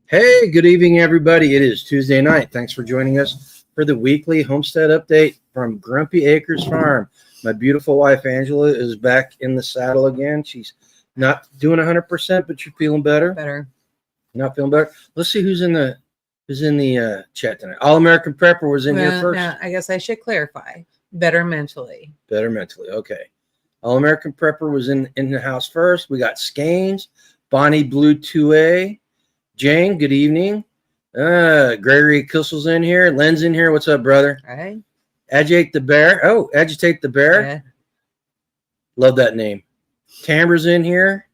Hey, good evening, everybody. It is Tuesday night. Thanks for joining us for the weekly homestead update from Grumpy Acres Farm. My beautiful wife, Angela, is back in the saddle again. She's not doing 100%, but you're feeling better. Not feeling better. Let's see who's in the chat tonight. All American Prepper was in here first. Now, I guess I should clarify. Better mentally. Better mentally. Okay. All American Prepper was in the house first. We got Scanes, Bonnie Blue 2A. Jane, good evening. Gregory Kissel's in here. Len's in here. What's up, brother? All right. Agitate the Bear. Oh, Agitate the Bear. Yeah. Love that name. Tambra's in here.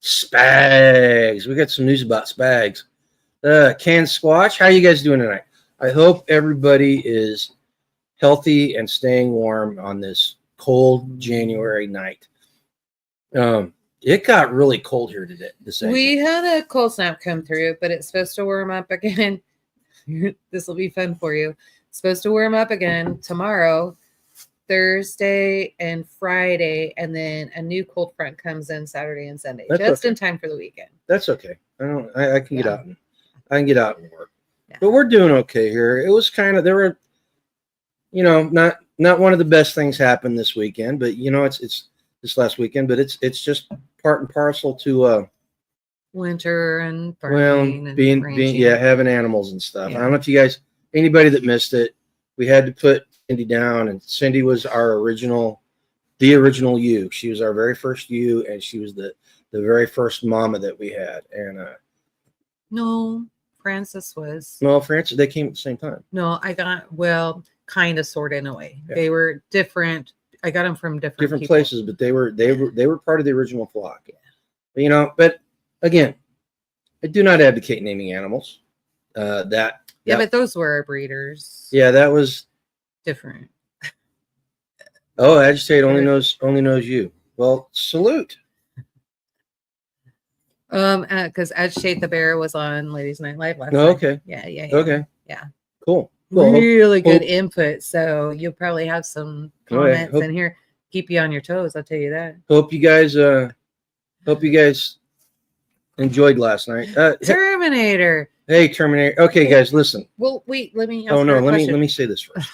Spags. We got some news about Spags. Can Squatch. How you guys doing tonight? I hope everybody is healthy and staying warm on this cold January night. It got really cold here today. We had a cold snap come through, but it's supposed to warm up again. This will be fun for you. It's supposed to warm up again tomorrow, Thursday and Friday, and then a new cold front comes in Saturday and Sunday, just in time for the weekend. That's okay. I can get out and work. Yeah. But we're doing okay here. It was kind of, there were, not one of the best things happened this weekend, but it's this last weekend, but it's just part and parcel to winter and farming and being having animals and stuff. Yeah. I don't know if you guys, anybody that missed it, we had to put Cindy down, and Cindy was the original ewe. She was our very first ewe, and she was the very first mama that we had. And no, Francis was. No, Francis, they came at the same time. No, I got, kind of, sort of, in a way. Yeah. They were different. I got them from different places, but they were part of the original flock. Yeah. But again, I do not advocate naming animals. But those were breeders. Yeah, that was different. Oh, Agitate only knows you. Well, salute. Because Agitate the Bear was on Ladies Night Live last night. Okay. Yeah. Okay. Yeah. Cool. Really good input. So you'll probably have some comments in here. Keep you on your toes, I'll tell you that. Hope you guys enjoyed last night. Terminator. Hey, Terminator. Okay, guys, listen. Well, wait, let me ask let me say this first.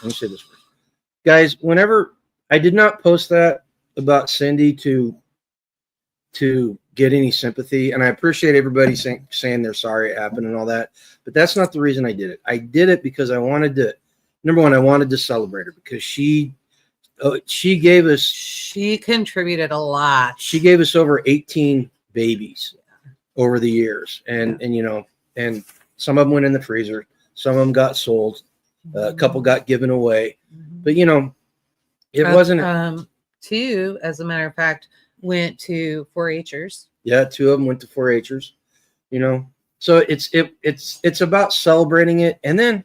Guys, whenever I did not post that about Cindy to get any sympathy, and I appreciate everybody saying they're sorry it happened and all that, but that's not the reason I did it. I did it because I wanted to, number one, I wanted to celebrate her because she contributed a lot. She gave us over 18 babies over the years, and some of them went in the freezer, some of them got sold, a couple got given away, but it wasn't. Two, as a matter of fact, went to 4-Hers. Yeah, 2 of them went to 4-Hers. So it's about celebrating it. And then,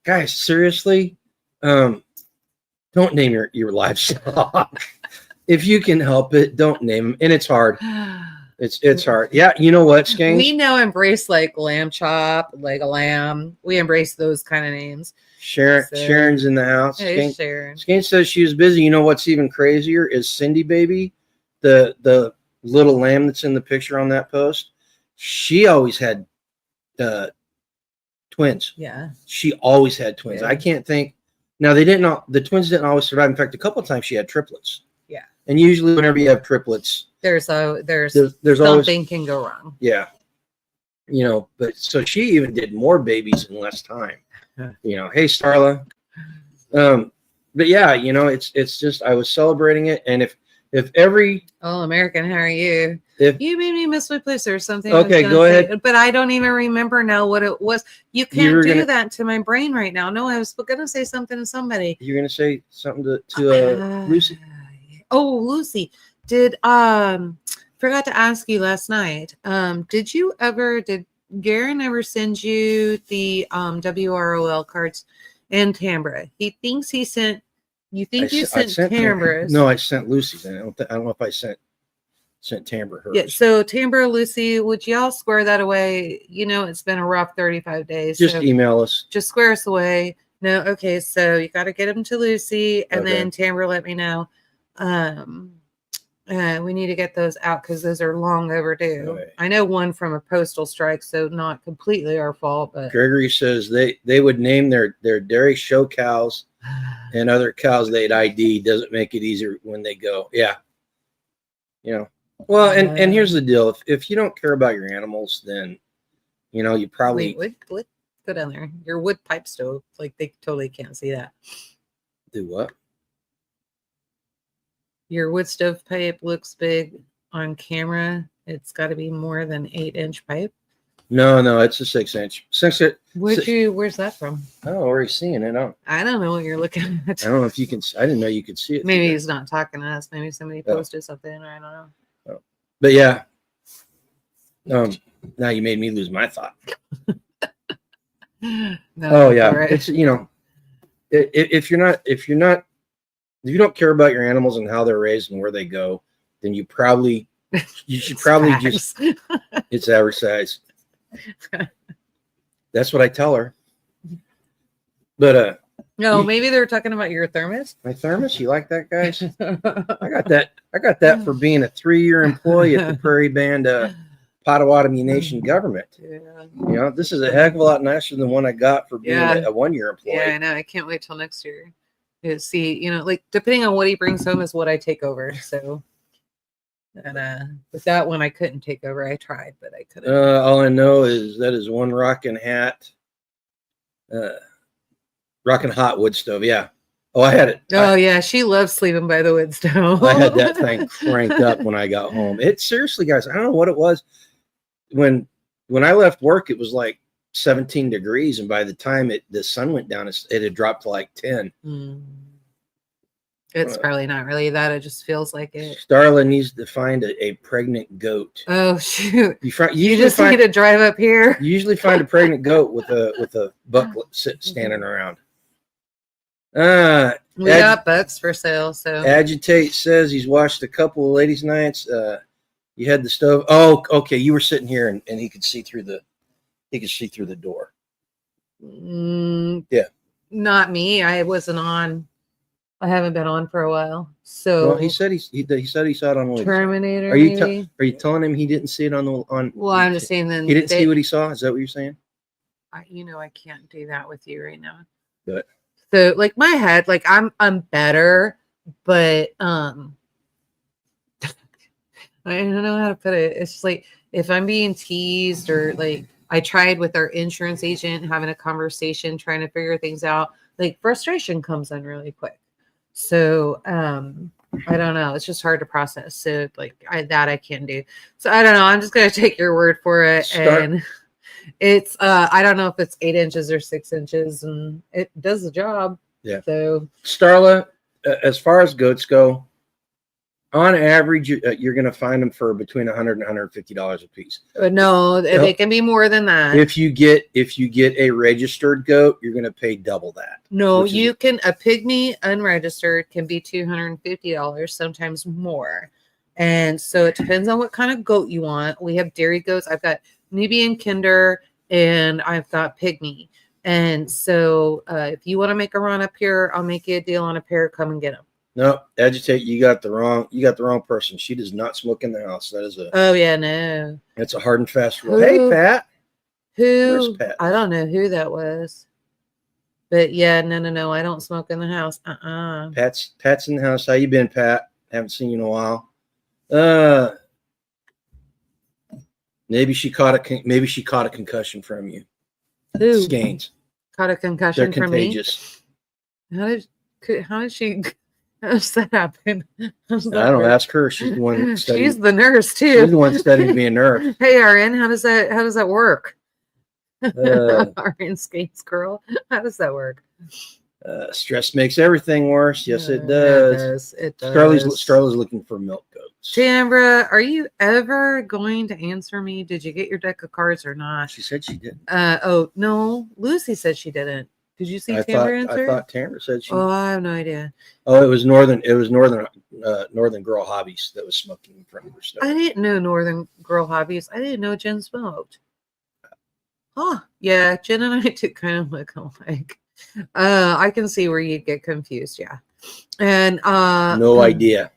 guys, seriously, don't name your livestock. If you can help it, don't name them. And it's hard. It's hard. Yeah, you know what, Skanks? We now embrace like lamb chop, like a lamb. We embrace those kind of names. Sharon's in the house. Hey, Sharon. Skanks says she was busy. You know what's even crazier is Cindy Baby, the little lamb that's in the picture on that post. She always had twins. Yeah. She always had twins. Yeah. I can't think. Now the twins didn't always survive. In fact, a couple of times she had triplets. Yeah. And usually whenever you have triplets, there's something always, can go wrong. Yeah. But so she even did more babies in less time. Hey Starla. But yeah, it's just I was celebrating it, and if every American, how are you? You made me miss my place or something. Okay, go ahead. But I don't even remember now what it was. You can't do that to my brain right now. No, I was gonna say something to somebody. You're gonna say something to Lucy. Oh, Lucy. Did forgot to ask you last night. Did Garen ever send you the WROL cards and Tambra? He thinks he sent. You think you sent Tambra's? No, I sent Lucy's. I don't know if I sent Tambra hers. Yeah. So Tambra, Lucy, would y'all square that away? It's been a rough 35 days. Just email us. Just square us away. No. Okay. So you got to get them to Lucy, and then Tambra, let me know. We need to get those out because those are long overdue. Right. I know one from a postal strike, so not completely our fault, but Gregory says they would name their dairy show cows and other cows they'd ID. Doesn't make it easier when they go. Yeah. Well, and here's the deal. If you don't care about your animals, then, you probably. Wait, what? Go down there. Your wood pipe stove. Like, they totally can't see that. Do what? Your wood stove pipe looks big on camera. It's got to be more than 8-inch pipe. No, it's a 6-inch. Where's that from? Oh, already seeing it. I don't know what you're looking at. I don't know if you can. I didn't know you could see it. Maybe he's not talking to us. Maybe somebody posted something, or I don't know. Oh. But yeah. Now you made me lose my thought. No, oh yeah, right. it's if you don't care about your animals and how they're raised and where they go, then you should probably just it's average size. That's what I tell her. But no, maybe they're talking about your thermos. My thermos, you like that, guys? I got that for being a 3-year employee at the Prairie Band Potawatomi Nation government. Yeah. This is a heck of a lot nicer than one I got for being a 1-year employee. Yeah, I know. I can't wait till next year to see, like, depending on what he brings home is what I take over. So, and with that one, I couldn't take over. I tried, but I couldn't. All I know is that is one rockin' hot wood stove. Yeah. Oh, I had it. Oh, yeah. She loves sleeping by the wood stove. I had that thing cranked up when I got home. It seriously, guys, I don't know what it was. When I left work, it was like 17 degrees, and by the time the sun went down, it had dropped to like 10. It's probably not really that. It just feels like it. Starla needs to find a pregnant goat. Oh shoot! You just need to drive up here. You usually find a pregnant goat with a buck standing around. We got bucks for sale. So Agitate says he's watched a couple of ladies' nights. You had the stove. Oh, okay. You were sitting here, and he could see through the door. Yeah. Not me. I wasn't on. I haven't been on for a while. So well, he said he saw it on Terminator. Are you telling him he didn't see it on? Well, I'm just saying then he didn't see what he saw. Is that what you're saying? I can't do that with you right now. But so, like, my head, like, I'm better, but I don't know how to put it. It's just like if I'm being teased, or like I tried with our insurance agent having a conversation, trying to figure things out, like frustration comes in really quick. So I don't know. It's just hard to process. So like I can't do. So I don't know. I'm just gonna take your word for it. And it's I don't know if it's 8 inches or 6 inches, and it does the job. Yeah. So Starla, as far as goats go, on average, you're going to find them for between $100 and $150 a piece. No, they can be more than that. If you get a registered goat, you're going to pay double that. No, a pygmy unregistered can be $250, sometimes more. And so it depends on what kind of goat you want. We have dairy goats. I've got Nubian Kinder, and I've got pygmy. And so if you want to make a run up here, I'll make you a deal on a pair. Come and get them. No, Agitate, you got the wrong person. She does not smoke in the house. That is no. That's a hard and fast rule. Hey, Pat. Where's Pat? I don't know who that was. But yeah, no, I don't smoke in the house. Pat's in the house. How you been, Pat? Haven't seen you in a while. Maybe she caught a concussion from you. Who? Skeins. Caught a concussion from me? They're contagious. How did she? How does that happen? I don't ask her. She's the one studying. She's the nurse too. She's the one studying to be a nurse. Hey, RN, how does that work? RN Skates girl. How does that work? Stress makes everything worse. Yes, it does. It does. Starla's looking for milk goats. Tambra, are you ever going to answer me? Did you get your deck of cards or not? She said she did. Oh no, Lucy said she didn't. Did you see Tambra answer? I thought Tambra said she. Oh, I have no idea. Oh, it was Northern Girl Hobbies that was smoking in front of her stove. I didn't know Northern Girl Hobbies. I didn't know Jen smoked. Huh? Yeah, Jen and I do kind of look alike. I can see where you'd get confused. Yeah, and no idea.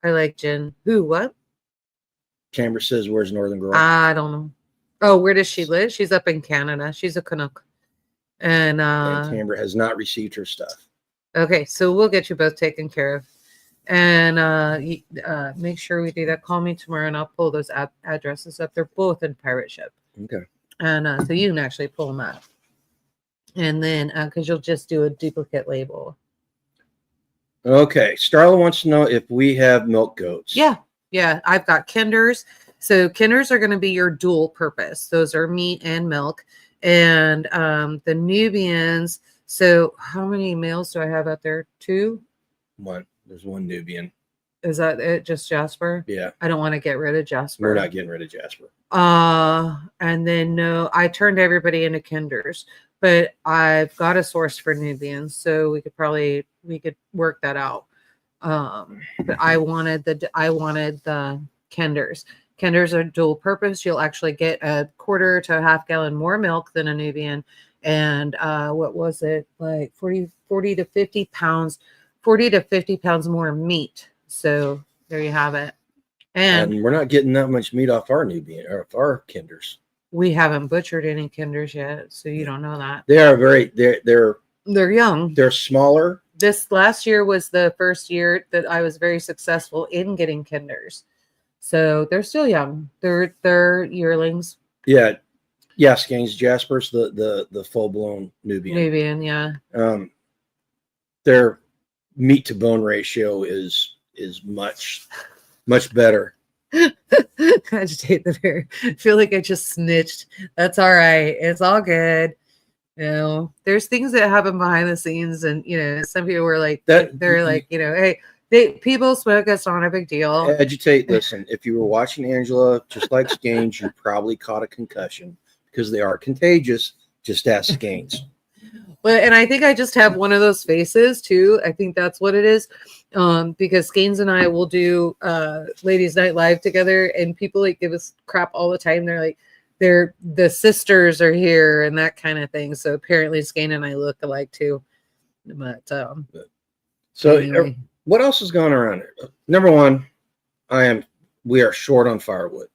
I like gin. Who? What? Camber says, "Where's Northern Girl?" I don't know. Oh, where does she live? She's up in Canada. She's a Canuck. And Camber has not received her stuff. okay, so we'll get you both taken care of. And make sure we do that. Call me tomorrow and I'll pull those addresses up. They're both in pirate ship. Okay. And so you can actually pull them up. And then because you'll just do a duplicate label. Okay. Starla wants to know if we have milk goats. Yeah. I've got kinders. So kinders are going to be your dual purpose. Those are meat and milk. And the Nubians. So how many males do I have out there? 2? One. There's one Nubian. Is that it? Just Jasper? Yeah. I don't want to get rid of Jasper. We're not getting rid of Jasper. And then no, I turned everybody into kinders, but I've got a source for Nubians, so we could work that out. But I wanted the kinders. Kinders are dual purpose. You'll actually get a quarter to a half gallon more milk than a Nubian. And what was it? Like 40 to 50 pounds, 40 to 50 pounds more meat. So there you have it. And we're not getting that much meat off our Nubian or our kinders. we haven't butchered any kinders yet, so you don't know that. They are They're young. They're smaller. This last year was the first year that I was very successful in getting kinders. So they're still young. They're yearlings. Yeah. Skeins. Jasper's the full blown Nubian. Nubian, yeah. Their meat to bone ratio is much better. Agitate the bear. I feel like I just snitched. That's all right. It's all good. You know, there's things that happen behind the scenes, and some people were like, they're like, hey, people smoke. It's not a big deal. Agitate. Listen, if you were watching Angela, just like Skeins, you probably caught a concussion because they are contagious. Just ask Skeins. Well, and I think I just have one of those faces too. I think that's what it is. Because Skeins and I will do Ladies Night Live together, and people like give us crap all the time. They're like, the sisters are here and that kind of thing. So apparently Skein and I look alike too. But so anyway. What else is going around here? Number one, we are short on firewood.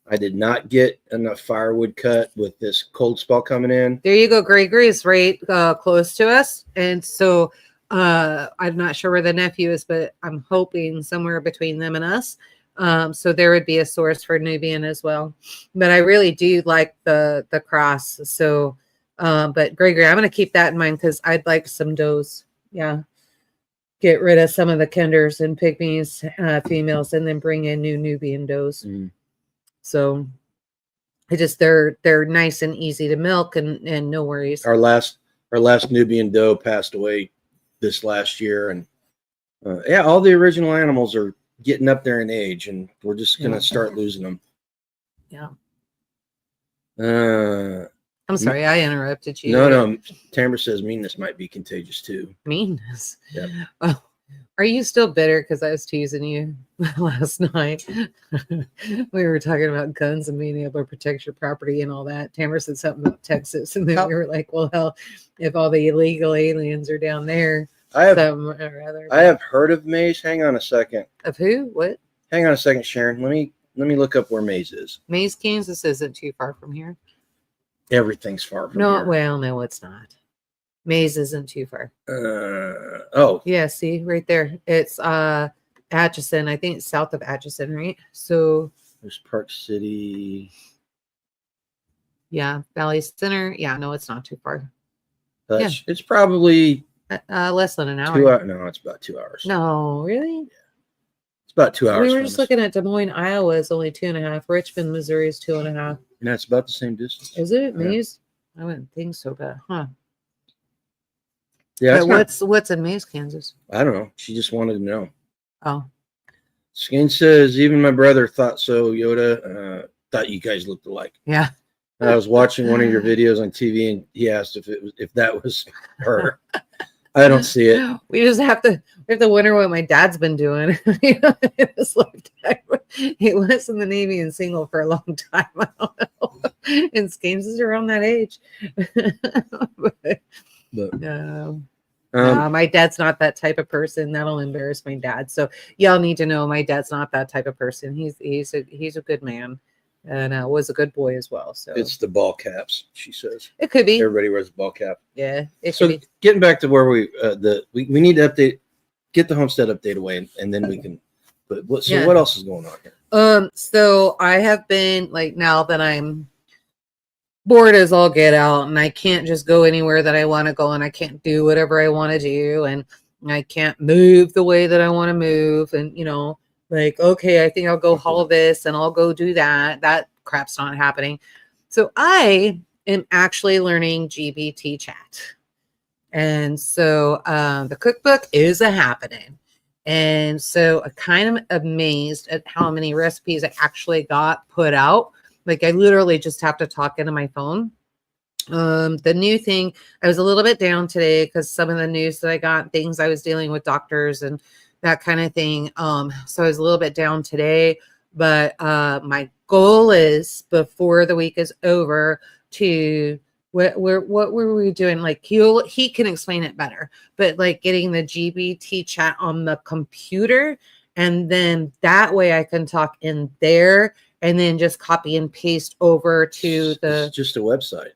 I did not get enough firewood cut with this cold spell coming in. There you go. Gregory is right close to us. And so I'm not sure where the nephew is, but I'm hoping somewhere between them and us. So there would be a source for Nubian as well. But I really do like the cross. So, but Gregory, I'm going to keep that in mind because I'd like some does. Yeah. Get rid of some of the kinders and pygmies females and then bring in new Nubian does. Mm. So they're nice and easy to milk and no worries. Our last Nubian doe passed away this last year, and all the original animals are getting up there in age, and we're just gonna start losing them. Yeah. I'm sorry, I interrupted you. No. Tamara says meanness might be contagious too. Meanness. Yeah. Oh, are you still bitter because I was teasing you last night? We were talking about guns and being able to protect your property and all that. Tamara said something about Texas, and then we were like, well, hell, if all the illegal aliens are down there. I have heard of Maze. Hang on a second. Of who? What? Hang on a second, Sharon. Let me look up where Maze is. Maze, Kansas isn't too far from here. Everything's far from here. Well, no, it's not. Maze isn't too far. Yeah, see right there. It's Atchison. I think it's south of Atchison, right? So there's Park City. Yeah, Valley Center. Yeah, no, it's not too far. It's probably less than an hour. 2 hours. No, it's about 2 hours. No, really? Yeah. It's about 2 hours. We were just looking at Des Moines, Iowa is only 2.5. Richmond, Missouri is 2.5. And that's about the same distance. Is it? Maze? I wouldn't think so, but Yeah. But what's in Maze, Kansas? I don't know. She just wanted to know. Oh. Skin says, even my brother thought so, Yoda. Thought you guys looked alike. Yeah. I was watching one of your videos on TV, and he asked if that was her. I don't see it. We have to wonder what my dad's been doing. He was in the Navy and single for a long time. I don't know. And Skames is around that age. but My dad's not that type of person. That'll embarrass my dad. So y'all need to know my dad's not that type of person. He's a good man, and was a good boy as well. So it's the ball caps, she says. It could be. Everybody wears a ball cap. Yeah. So getting back to where we need to get the homestead update away, and then we can. But what else is going on here? So I have been like, now that I'm bored as all get out, and I can't just go anywhere that I want to go, and I can't do whatever I want to do, and I can't move the way that I want to move, and like, okay, I think I'll go haul this and I'll go do that. That crap's not happening. So I am actually learning GPT chat. And so the cookbook is a happening. And so I'm kind of amazed at how many recipes I actually got put out. Like, I literally just have to talk into my phone. The new thing, I was a little bit down today because some of the news that I got, things I was dealing with doctors and that kind of thing. So I was a little bit down today, but my goal is, before the week is over, to what were we doing? Like, he can explain it better, but like getting the GPT chat on the computer, and then that way I can talk in there, and then just copy and paste over to it's just a website.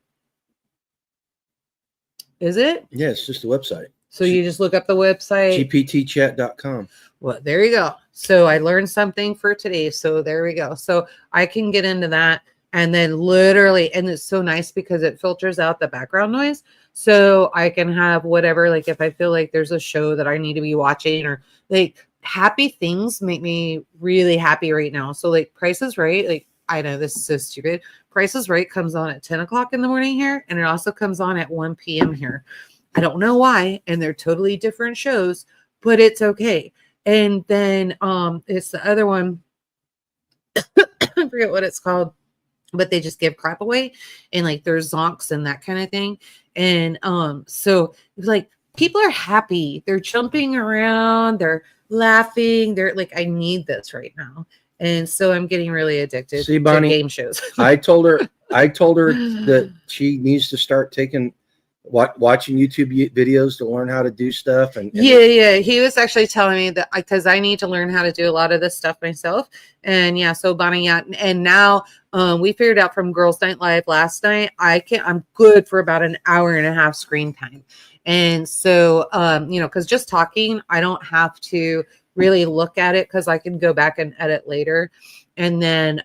Is it? Yeah, it's just a website. So you just look up the website, gptchat.com. Well, there you go. So I learned something for today. So there we go. So I can get into that, and then literally, and it's so nice because it filters out the background noise. So I can have whatever, like if I feel like there's a show that I need to be watching, or like, happy things make me really happy right now. So like Price is Right. Like, I know this is so stupid. Price is Right comes on at 10 o'clock in the morning here, and it also comes on at 1 p.m. here. I don't know why, and they're totally different shows, but it's okay. And then it's the other one. I forget what it's called, but they just give crap away, and like there's zonks and that kind of thing. And so like, people are happy, they're jumping around, they're laughing, they're like, I need this right now. And so I'm getting really addicted to game shows. I told her that she needs to start watching YouTube videos to learn how to do stuff. And yeah, he was actually telling me that, because I need to learn how to do a lot of this stuff myself. And yeah, so Bonnie, and now we figured out from Girls Night Live last night, I'm good for about an hour and a half screen time. And so because just talking, I don't have to really look at it, because I can go back and edit later. And then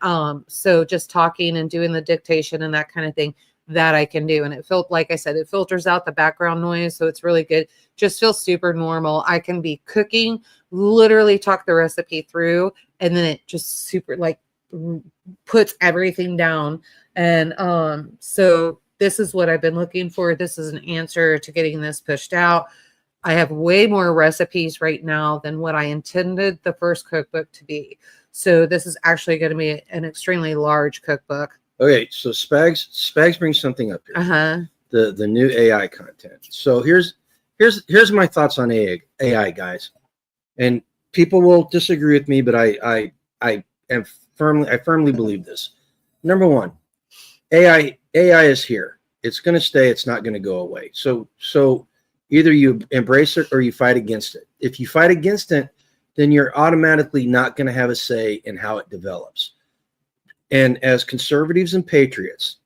so just talking and doing the dictation and that kind of thing, that I can do. And it felt, like I said, it filters out the background noise, so it's really good. Just feels super normal. I can be cooking, literally talk the recipe through, and then it just super like puts everything down. And so this is what I've been looking for. This is an answer to getting this pushed out. I have way more recipes right now than what I intended the first cookbook to be. So this is actually going to be an extremely large cookbook. Okay, so Spags brings something up here. The new AI content. So here's my thoughts on AI, guys. And people will disagree with me, but I firmly believe this. Number one, AI is here. It's going to stay. It's not going to go away. So either you embrace it or you fight against it. If you fight against it, then you're automatically not going to have a say in how it develops. And as conservatives and patriots,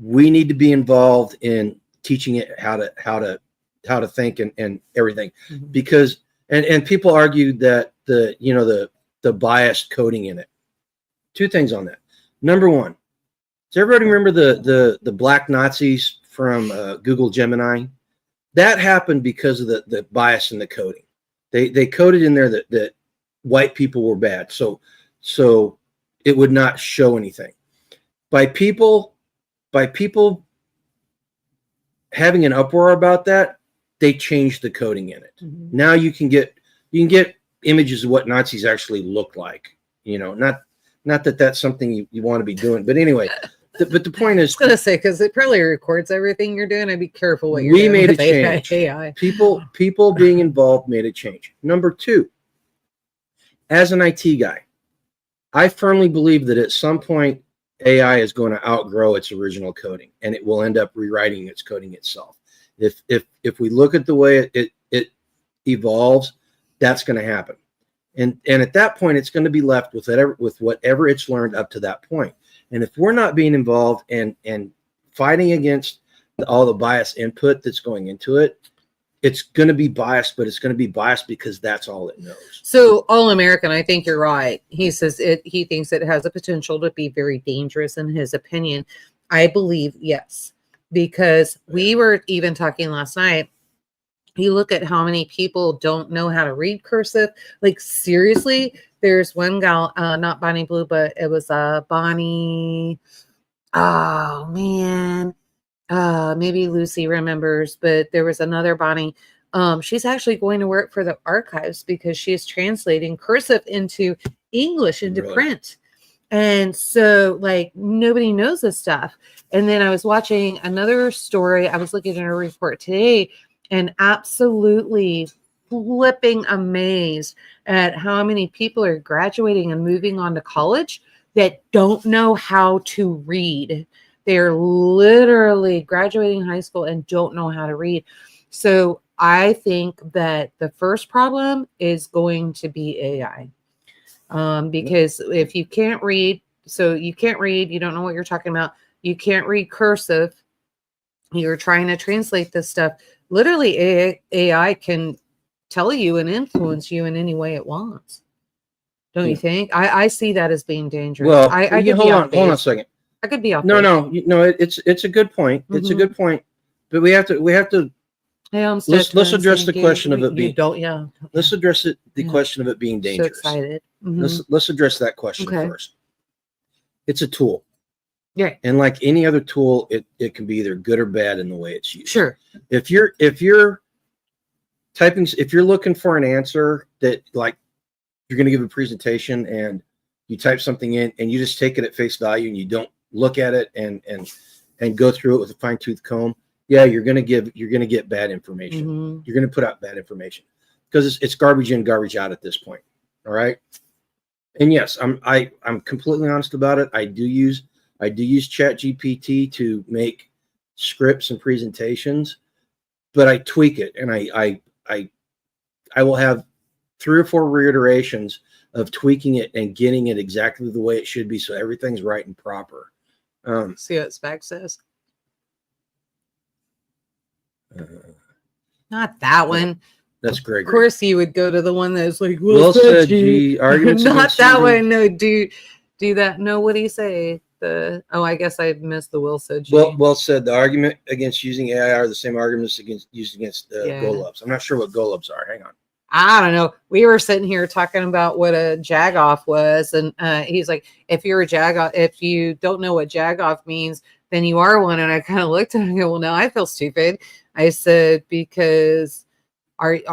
we need to be involved in teaching it how to think and everything. Mm-hmm. Because and people argue that the biased coding in it. Two things on that. Number one, does everybody remember the black Nazis from Google Gemini? That happened because of the bias in the coding. They coded in there that white people were bad. So it would not show anything. By people having an uproar about that, they changed the coding in it. Mm-hmm. Now you can get images of what Nazis actually look like. Not that that's something you want to be doing, but anyway. But the point is, I was going to say, because it probably records everything you're doing. I'd be careful what you're doing. We made a change. AI. People being involved made a change. Number two, as an IT guy, I firmly believe that at some point AI is going to outgrow its original coding, and it will end up rewriting its coding itself. If we look at the way it evolves, that's going to happen. And at that point, it's going to be left with whatever it's learned up to that point. And if we're not being involved and fighting against all the bias input that's going into it, it's going to be biased, but it's going to be biased because that's all it knows. So All American, I think you're right. He says he thinks it has a potential to be very dangerous in his opinion. I believe yes, because we were even talking last night. You look at how many people don't know how to read cursive. Like seriously, there's one gal, not Bonnie Blue, but it was Bonnie. Oh man. Maybe Lucy remembers, but there was another Bonnie. She's actually going to work for the archives because she is translating cursive into English, into print. And so like nobody knows this stuff. And then I was watching another story. I was looking at a report today and absolutely flipping amazed at how many people are graduating and moving on to college that don't know how to read. They're literally graduating high school and don't know how to read. So I think that the first problem is going to be AI. Because if you can't read, you don't know what you're talking about. You can't read cursive. You're trying to translate this stuff. Literally, AI can tell you and influence you in any way it wants. Don't you think? I see that as being dangerous. Well, hold on a second. I could be off. No. It's a good point. Mm-hmm. It's a good point. But we have to. Hey, let's address the question of it being. Let's address the question of it being dangerous. So excited. Mm-hmm. Let's address that question first. It's a tool. Yeah. And like any other tool, it can be either good or bad in the way it's used. Sure. If you're typing, if you're looking for an answer that like you're going to give a presentation and you type something in and you just take it at face value and you don't look at it and go through it with a fine-tooth comb, yeah, you're going to get bad information. Mm-hmm. You're going to put out bad information because it's garbage in, garbage out at this point. All right. And yes, I'm completely honest about it. I do use ChatGPT to make scripts and presentations, but I tweak it and I will have 3 or 4 reiterations of tweaking it and getting it exactly the way it should be, so everything's right and proper. See what Spag says? Not that one. That's Gregory. Of course, you would go to the one that's like, Will said G. Arguments not that one. No, do that. No, what do you say? I guess I missed the Will said G. Well said. The argument against using AI are the same arguments used against Golubs. I'm not sure what Golubs are. Hang on. I don't know. We were sitting here talking about what a jagoff was, and he's like, if you're a jagoff, if you don't know what jagoff means, then you are one. And I kind of looked at him and go, well, no, I feel stupid. I said, because it's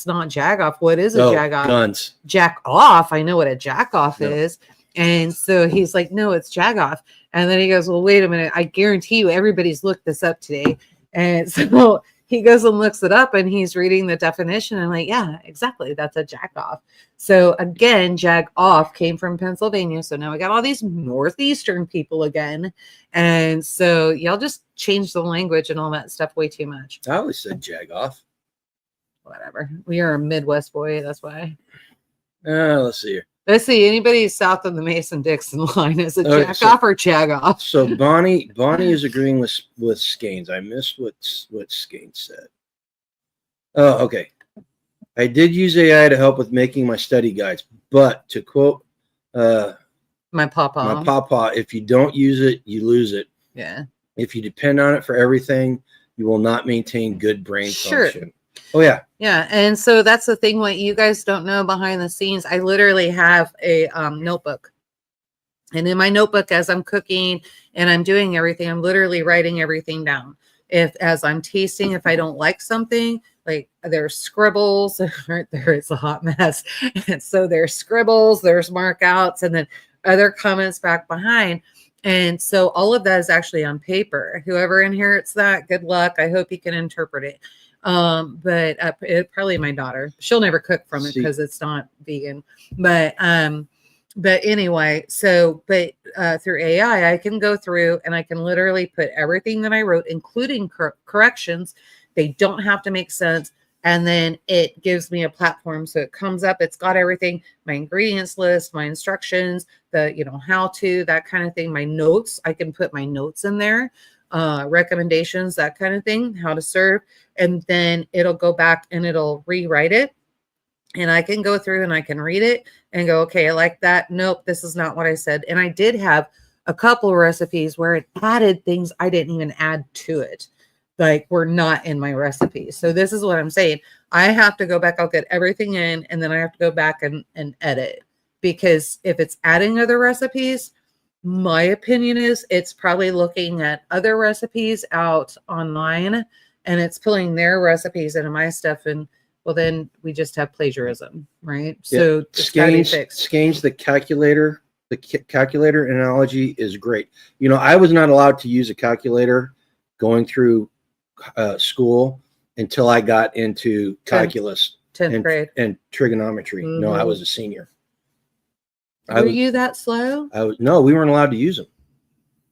not jagoff. What is a jagoff? Guns. Jack off. I know what a jack off is. And so he's like, no, it's jagoff. And then he goes, well, wait a minute. I guarantee you everybody's looked this up today. And so he goes and looks it up and he's reading the definition. I'm like, yeah, exactly. That's a jack off. So again, jag off came from Pennsylvania. So now we got all these Northeastern people again. And so y'all just change the language and all that stuff way too much. I always said jag off. Whatever. We are a Midwest boy. That's why. Let's see here. Let's see. Anybody south of the Mason-Dixon line is a jack off or jag off? So Bonnie is agreeing with Skanes. I missed what Skanes said. Oh, okay. I did use AI to help with making my study guides, but to quote my papa, if you don't use it, you lose it. Yeah. If you depend on it for everything, you will not maintain good brain function. Oh, yeah. Yeah. And so that's the thing. What you guys don't know behind the scenes, I literally have a notebook. And in my notebook, as I'm cooking and I'm doing everything, I'm literally writing everything down. As I'm tasting, if I don't like something, like there's scribbles, there is a hot mess. And so there's scribbles, there's markouts, and then other comments back behind. And so all of that is actually on paper. Whoever inherits that, good luck. I hope you can interpret it. But probably my daughter. She'll never cook from it because it's not vegan. But But anyway, through AI, I can go through and I can literally put everything that I wrote, including corrections. They don't have to make sense. And then it gives me a platform. So it comes up, it's got everything, my ingredients list, my instructions, the, how to, that kind of thing, my notes. I can put my notes in there, recommendations, that kind of thing, how to serve. And then it'll go back and it'll rewrite it. And I can go through and I can read it and go, okay, I like that. Nope, this is not what I said. And I did have a couple of recipes where it added things I didn't even add to it, like were not in my recipe. So this is what I'm saying. I have to go back. I'll get everything in, and then I have to go back and edit, because if it's adding other recipes, my opinion is it's probably looking at other recipes out online and it's pulling their recipes into my stuff, and well, then we just have plagiarism, right? Yeah. So Skeins, the calculator analogy is great. I was not allowed to use a calculator going through school until I got into calculus 10th grade and trigonometry. Mm-hmm. No, I was a senior. Were you that slow? No, we weren't allowed to use them.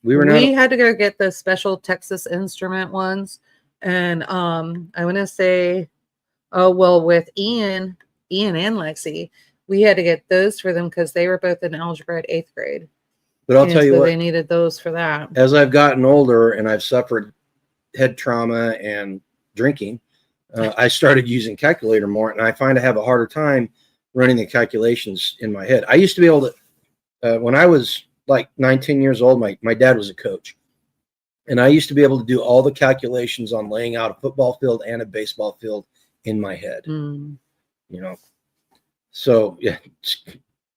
We had to go get the special Texas Instrument ones, and I want to say, with Ian and Lexi, we had to get those for them because they were both in algebra at 8th grade. But I'll tell you what, they needed those for that. As I've gotten older and I've suffered head trauma and drinking, I started using calculator more, and I find I have a harder time running the calculations in my head. I used to be able to, when I was like 19 years old, my dad was a coach, and I used to be able to do all the calculations on laying out a football field and a baseball field in my head. So yeah,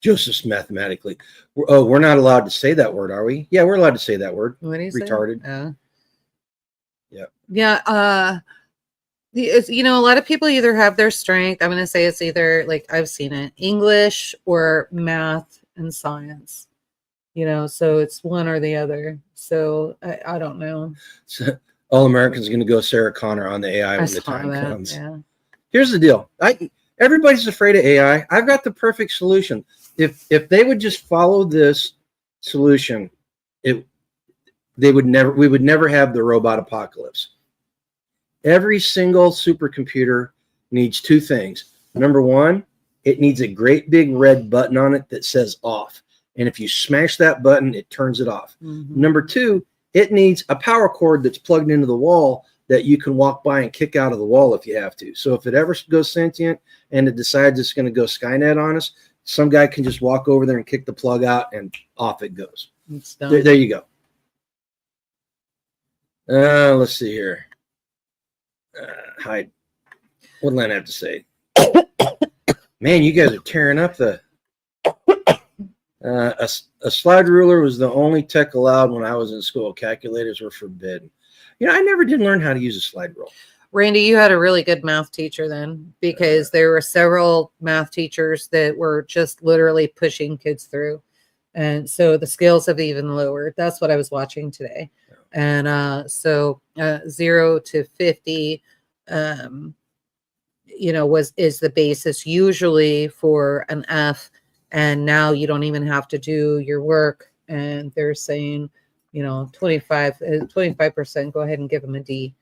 Joseph's mathematically. We're not allowed to say that word, are we? Yeah, we're allowed to say that word. What do you retarded? Say? Yeah. A lot of people either have their strength. I'm going to say it's either, like, I've seen it, English or math and science. So it's one or the other. So I don't know. So, All Americans going to go Sarah Connor on the AI when the time comes. Yeah. Here's the deal. Everybody's afraid of AI. I've got the perfect solution. If they would just follow this solution, we would never have the robot apocalypse. Every single supercomputer needs two things. Number one, it needs a great big red button on it that says off. And if you smash that button, it turns it off. Mm-hmm. Number two, it needs a power cord that's plugged into the wall that you can walk by and kick out of the wall if you have to. So if it ever goes sentient and it decides it's going to go Skynet on us, some guy can just walk over there and kick the plug out and off it goes. It's done. There you go. Let's see here. Hide. What did Len have to say? Man, you guys are tearing up the... A slide ruler was the only tech allowed when I was in school. Calculators were forbidden. I never did learn how to use a slide rule. Randy, you had a really good math teacher then, because there were several math teachers that were just literally pushing kids through. And so the skills have even lowered. That's what I was watching today. And 0 to 50, is the basis usually for an F. And now you don't even have to do your work. And they're saying, 25%, go ahead and give them a D.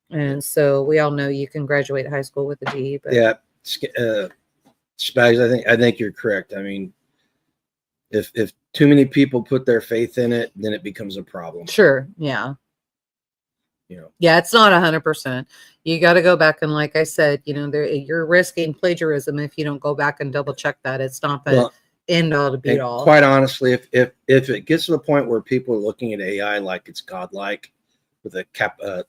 And so we all know you can graduate high school with a D. But yeah, Spags, I think you're correct. I mean, if too many people put their faith in it, then it becomes a problem. Sure. Yeah. Yeah, it's not 100%. You got to go back and, like I said, you're risking plagiarism if you don't go back and double check that. It's not the end all to be all. Quite honestly, if it gets to the point where people are looking at AI like it's godlike, with a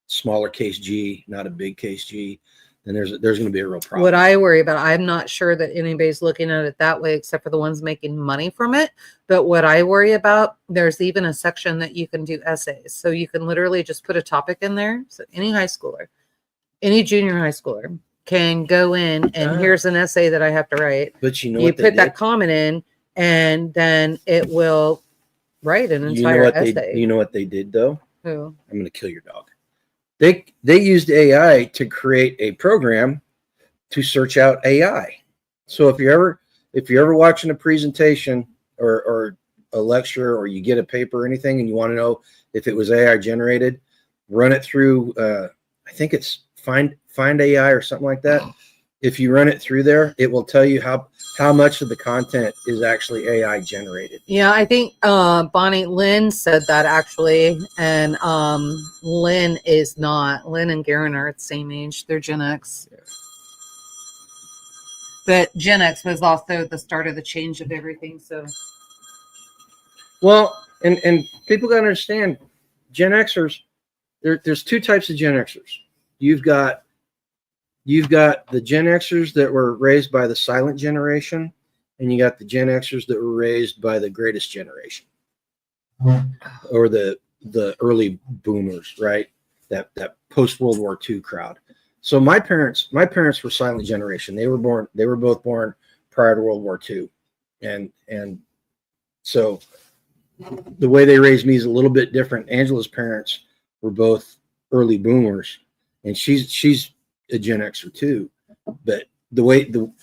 smaller case G, not a big case G, then there's going to be a real problem. What I worry about, I'm not sure that anybody's looking at it that way, except for the ones making money from it. But what I worry about, there's even a section that you can do essays. So you can literally just put a topic in there. So any high schooler, any junior high schooler can go in and here's an essay that I have to write. But you put that comment in, and then it will write an entire essay. You know what they did though? Who? I'm going to kill your dog. They used AI to create a program to search out AI. So if if you're ever watching a presentation or a lecture, or you get a paper or anything, and you want to know if it was AI generated, run it through. I think it's Find AI or something like that. If you run it through there, it will tell you how much of the content is actually AI generated. Yeah, I think Bonnie Lynn said that actually, and Lynn is not. Lynn and Garen are at the same age. They're Gen X. Yeah. But Gen X was also the start of the change of everything. So, well, and people got to understand, Gen Xers. There's two types of Gen Xers. You've got the Gen Xers that were raised by the silent generation, and you got the Gen Xers that were raised by the greatest generation, or the early boomers, right? That post World War II crowd. So my parents were silent generation. They were both born prior to World War II, and so the way they raised me is a little bit different. Angela's parents were both early boomers, and she's a Gen Xer too, but the way the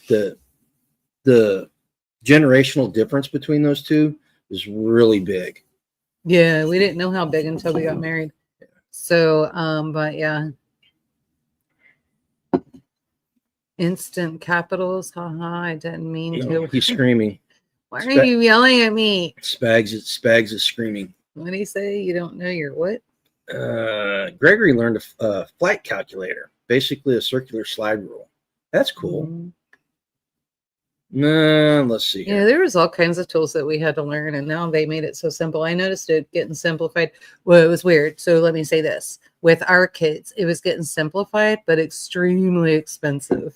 generational difference between those two is really big. yeah, we didn't know how big until we got married. So, but yeah. Instant capitals. Haha, I didn't mean to. He's screaming. Why are you yelling at me? Spags is screaming. What do you say? You don't know your what? Gregory learned a flight calculator, basically a circular slide rule. That's cool. Let's see here. Yeah, there was all kinds of tools that we had to learn, and now they made it so simple. I noticed it getting simplified. Well, it was weird. So let me say this. With our kids, it was getting simplified, but extremely expensive.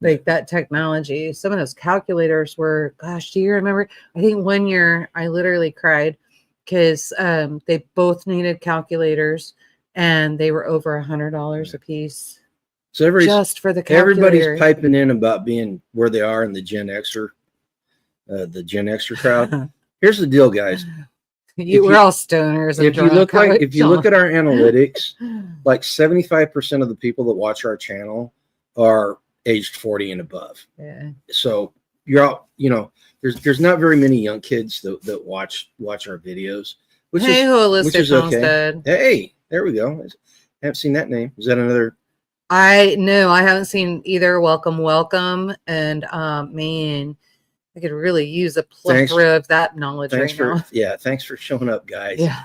Like that technology. Some of those calculators were, gosh, do you remember? I think one year I literally cried because they both needed calculators, and they were over $100 a piece. So just for the calculator. Everybody's piping in about being where they are in the Gen Xer crowd. Here's the deal, guys. We're all stoners. If you look at our analytics, like 75% of the people that watch our channel are aged 40 and above. Yeah. So you're out, there's not very many young kids that watch our videos, which is okay. Hey, there we go. I haven't seen that name. Is that another? I haven't seen either. Welcome. And man, I could really use a plethora of that knowledge now. Yeah, thanks for showing up, guys. Yeah.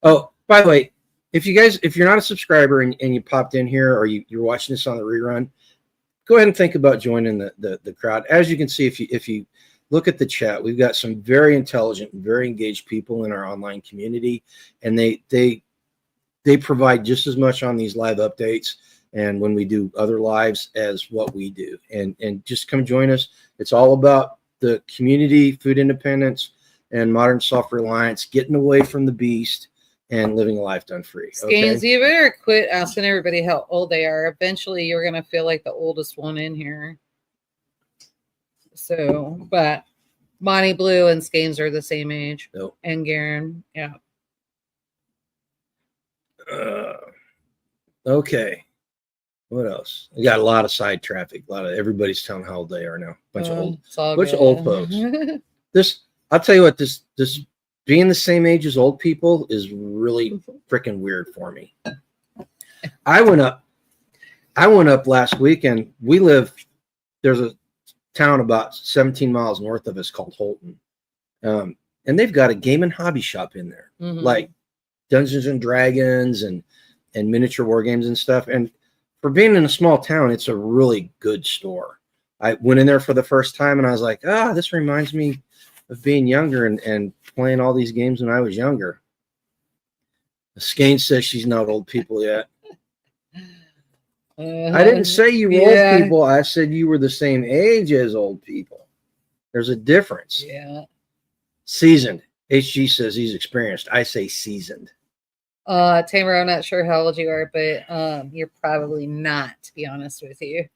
Oh, by the way, if you're not a subscriber and you popped in here, or you're watching this on the rerun, go ahead and think about joining the crowd. As you can see, if you look at the chat, we've got some very intelligent and very engaged people in our online community, and they provide just as much on these live updates and when we do other lives as what we do. And just come join us. It's all about the community, food independence, and modern self-reliance, getting away from the beast and living a life done free. Skanes, you better quit asking everybody how old they are. Eventually, you're going to feel like the oldest one in here. So, but Bonnie Blue and Skanes are the same age. Nope. And Garen, yeah. Okay. What else? We got a lot of side traffic. Everybody's telling how old they are now. Bunch of old folks. I'll tell you what, this being the same age as old people is really freaking weird for me. I went up last weekend. There's a town about 17 miles north of us called Holton. And they've got a game and hobby shop in there, like Dungeons and Dragons and miniature war games and stuff. And for being in a small town, it's a really good store. I went in there for the first time and I was like, this reminds me of being younger and playing all these games when I was younger. Skane says she's not old people yet. I didn't say you were old people. I said you were the same age as old people. There's a difference. Yeah. Seasoned. HG says he's experienced. I say seasoned. Tamer, I'm not sure how old you are, but you're probably not, to be honest with you.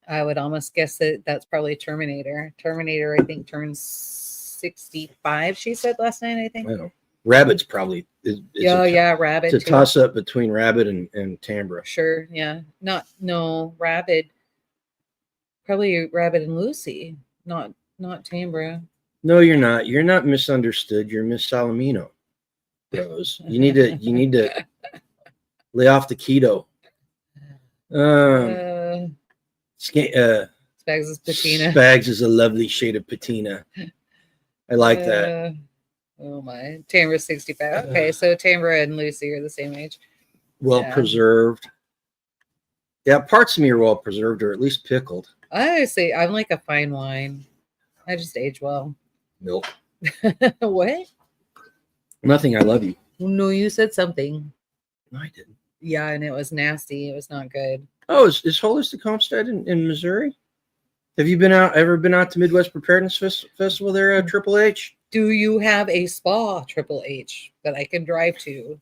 I would almost guess that that's probably Terminator. Terminator, I think, turns 65, she said last night, I think. I know. Rabbit's probably Rabbit. It's a toss up between Rabbit and Tambra. Sure, yeah. Rabbit. Probably Rabbit and Lucy. Not Not Tambra. No, you're not. You're not misunderstood. You're Miss Salamino. Rose. You need to lay off the keto. Spags is patina. Spags is a lovely shade of patina. I like that. Oh my. Tambra's 65. Okay, so Tambra and Lucy are the same age. Well preserved. Yeah, parts of me are well preserved, or at least pickled. I say I'm like a fine wine. I just age well. Milk. What? Nothing. I love you. No, you said something. No, I didn't. Yeah, and it was nasty. It was not good. Oh, is Holistic Homestead in Missouri? Have you ever been out to Midwest Preparedness Festival there at Triple H? Do you have a spa, Triple H, that I can drive to?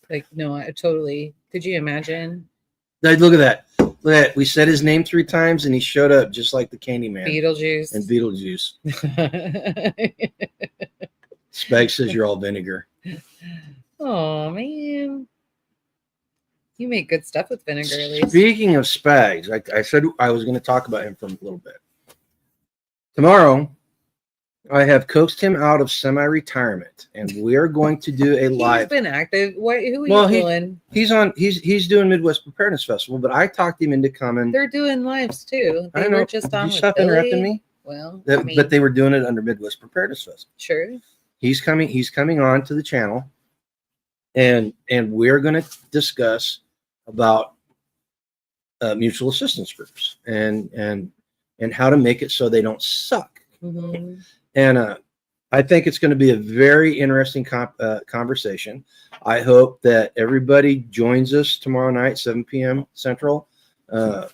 Like, no, I totally. Could you imagine? Look at that. Look at that. We said his name 3 times, and he showed up just like the Candyman. Beetlejuice. And Beetlejuice. Spag says you're all vinegar. Oh, man. You make good stuff with vinegar, at least. Speaking of Spags, I said I was going to talk about him for a little bit. Tomorrow, I have coaxed him out of semi-retirement, and we are going to do a live. He's been active. Who are you doing? He's doing Midwest Preparedness Festival, but I talked him into coming. They're doing lives too. I know. Were just on. Did you stop interrupting me? Well, but they were doing it under Midwest Preparedness Festival. Sure. He's coming on to the channel, and we're going to discuss about mutual assistance groups and how to make it so they don't suck. Mm-hmm. And I think it's going to be a very interesting conversation. I hope that everybody joins us tomorrow night, 7 p.m. Central. The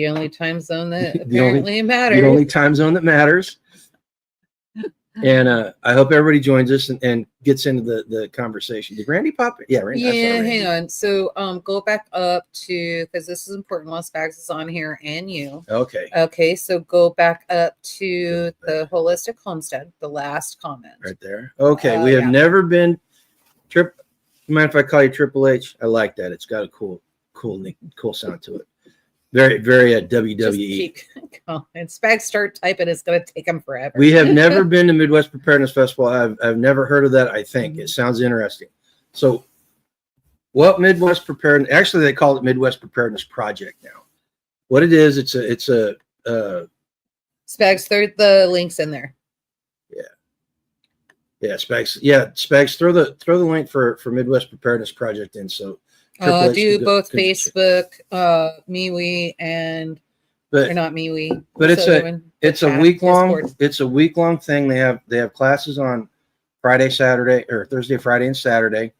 only time zone that apparently matters. The only time zone that matters. And I hope everybody joins us and gets into the conversation. Did Randy pop? Yeah, Randy. Yeah, hang on. So go back up to, because this is important while Spags is on here and you. Okay. Okay, so go back up to the Holistic Homestead, the last comment. Right there. Okay, we have never been you mind if I call you Triple H? I like that. It's got a cool sound to it. Very, very WWE. Just keep going. Spags start typing. It's going to take them forever. We have never been to Midwest Preparedness Festival. I've never heard of that. I think it sounds interesting. So, what Midwest Preparedness? Actually, they call it Midwest Preparedness Project now. What it is? It's a. Spags, throw the links in there. Yeah, Spags. Yeah, Spags. Throw the link for Midwest Preparedness Project in. So. Do both Facebook, MeWe, and or not MeWe. But it's a week long thing. They have classes on Friday, Saturday, or Thursday, Friday, and Saturday,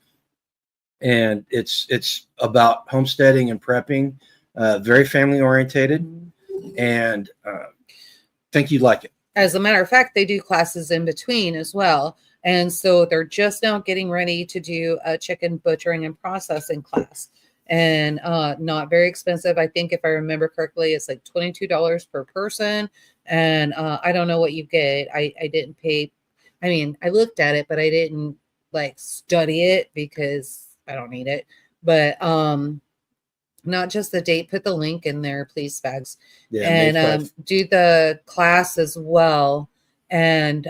and it's about homesteading and prepping. Very family orientated, and think you'd like it. As a matter of fact, they do classes in between as well. And so they're just now getting ready to do a chicken butchering and processing class, and not very expensive. I think if I remember correctly, it's like $22 per person. And I don't know what you get. I didn't pay. I mean, I looked at it, but I didn't like study it because I don't need it. But not just the date. Put the link in there, please, Spags. Yeah, and do the class as well. And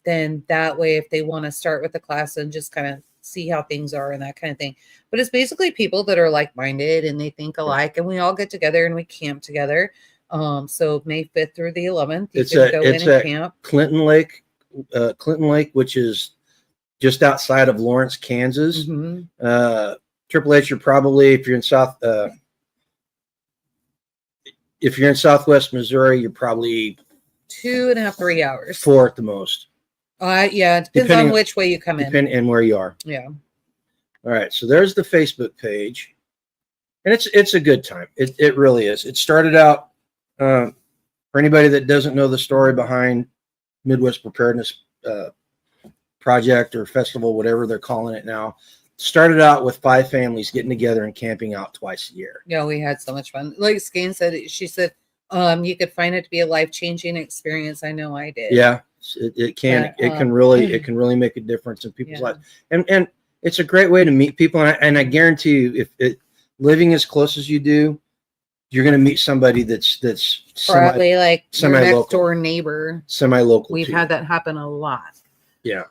then that way, if they want to start with the class and just kind of see how things are and that kind of thing. But it's basically people that are like-minded and they think alike, and we all get together and we camp together. So May 5th through the 11th, you can go in and camp. Clinton Lake, which is just outside of Lawrence, Kansas. Mm-hmm. Triple H, you're probably, if you're in Southwest Missouri, you're probably 2.5, 3 hours. 4 at the most. Yeah, it depends on which way you come in. And where you are. Yeah. All right. So there's the Facebook page. And it's a good time. It really is. It started out, for anybody that doesn't know the story behind Midwest Preparedness Project or Festival, whatever they're calling it now, started out with 5 families getting together and camping out twice a year. Yeah, we had so much fun. Like Skane said, she said, you could find it to be a life-changing experience. I know I did. Yeah, it can really make a difference in people's lives. And it's a great way to meet people. And I guarantee you, if living as close as you do, you're going to meet somebody that's Probably like your next semi-local. door neighbor. Semi-local. We've had that happen a lot. Yeah.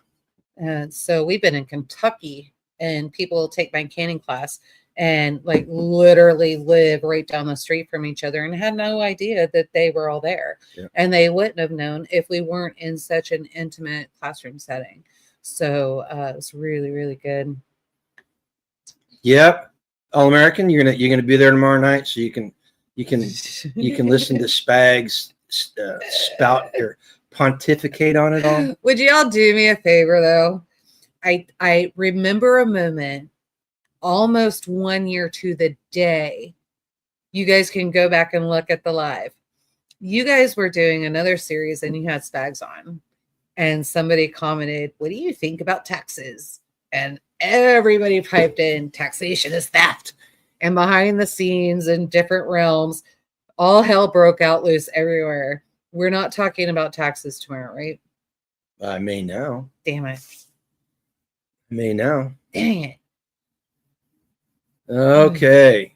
And so we've been in Kentucky, and people take my canning class and like literally live right down the street from each other and had no idea that they were all there. Yeah. And they wouldn't have known if we weren't in such an intimate classroom setting. So it was really, really good. Yep. All American, you're gonna be there tomorrow night, so you can listen to Spags spout or pontificate on it all. Would y'all do me a favor though? I remember a moment almost 1 year to the day. You guys can go back and look at the live. You guys were doing another series and you had Spags on, and somebody commented, "What do you think about taxes?" And everybody piped in, "Taxation is theft." And behind the scenes in different realms, all hell broke out loose everywhere. We're not talking about taxes tomorrow, right? I may now. Damn it. May now. Dang it. Okay.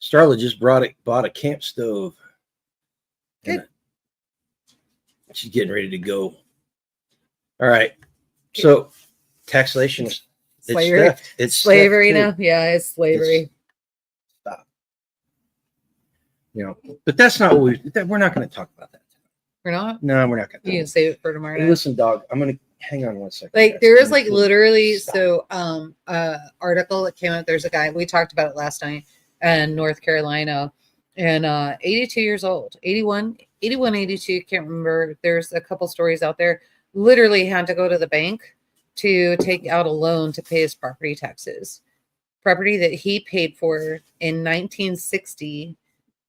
Starla just bought a camp stove. Good. She's getting ready to go. All right. So taxation is Slavery. theft. It's Slavery theft too. now. Yeah, it's slavery. Stop. But that's not what we're not going to talk about that. We're not? No, we're not going to. You can save it for tomorrow Hey, night. listen, dog. I'm going to hang on one second. Like guys. there is like literally Stop. article that came out. There's a guy, we talked about it last night in North Carolina, and 82 years old, 81, 82, can't remember. There's a couple stories out there. Literally had to go to the bank to take out a loan to pay his property taxes. Property that he paid for in 1960,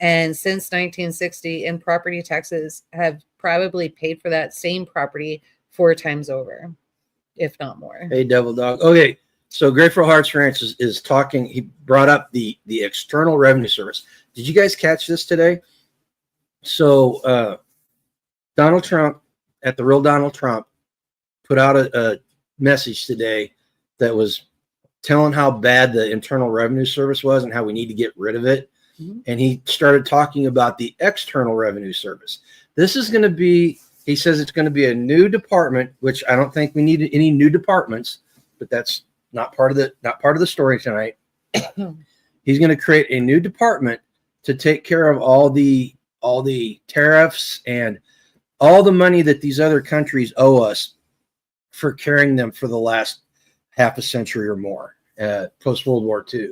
and since 1960, and property taxes have probably paid for that same property 4 times over, if not more. Hey, Devil Dog. Okay, so Grateful Hearts Ranch is talking. He brought up the External Revenue Service. Did you guys catch this today? So Donald Trump, at the real Donald Trump, put out a message today that was telling how bad the Internal Revenue Service was and how we need to get rid of it. Mm-hmm. And he started talking about the External Revenue Service. This is going to be, he says it's going to be a new department, which I don't think we need any new departments, but that's not part of the story tonight. He's going to create a new department to take care of all the tariffs and all the money that these other countries owe us for carrying them for the last half a century or more, post World War II.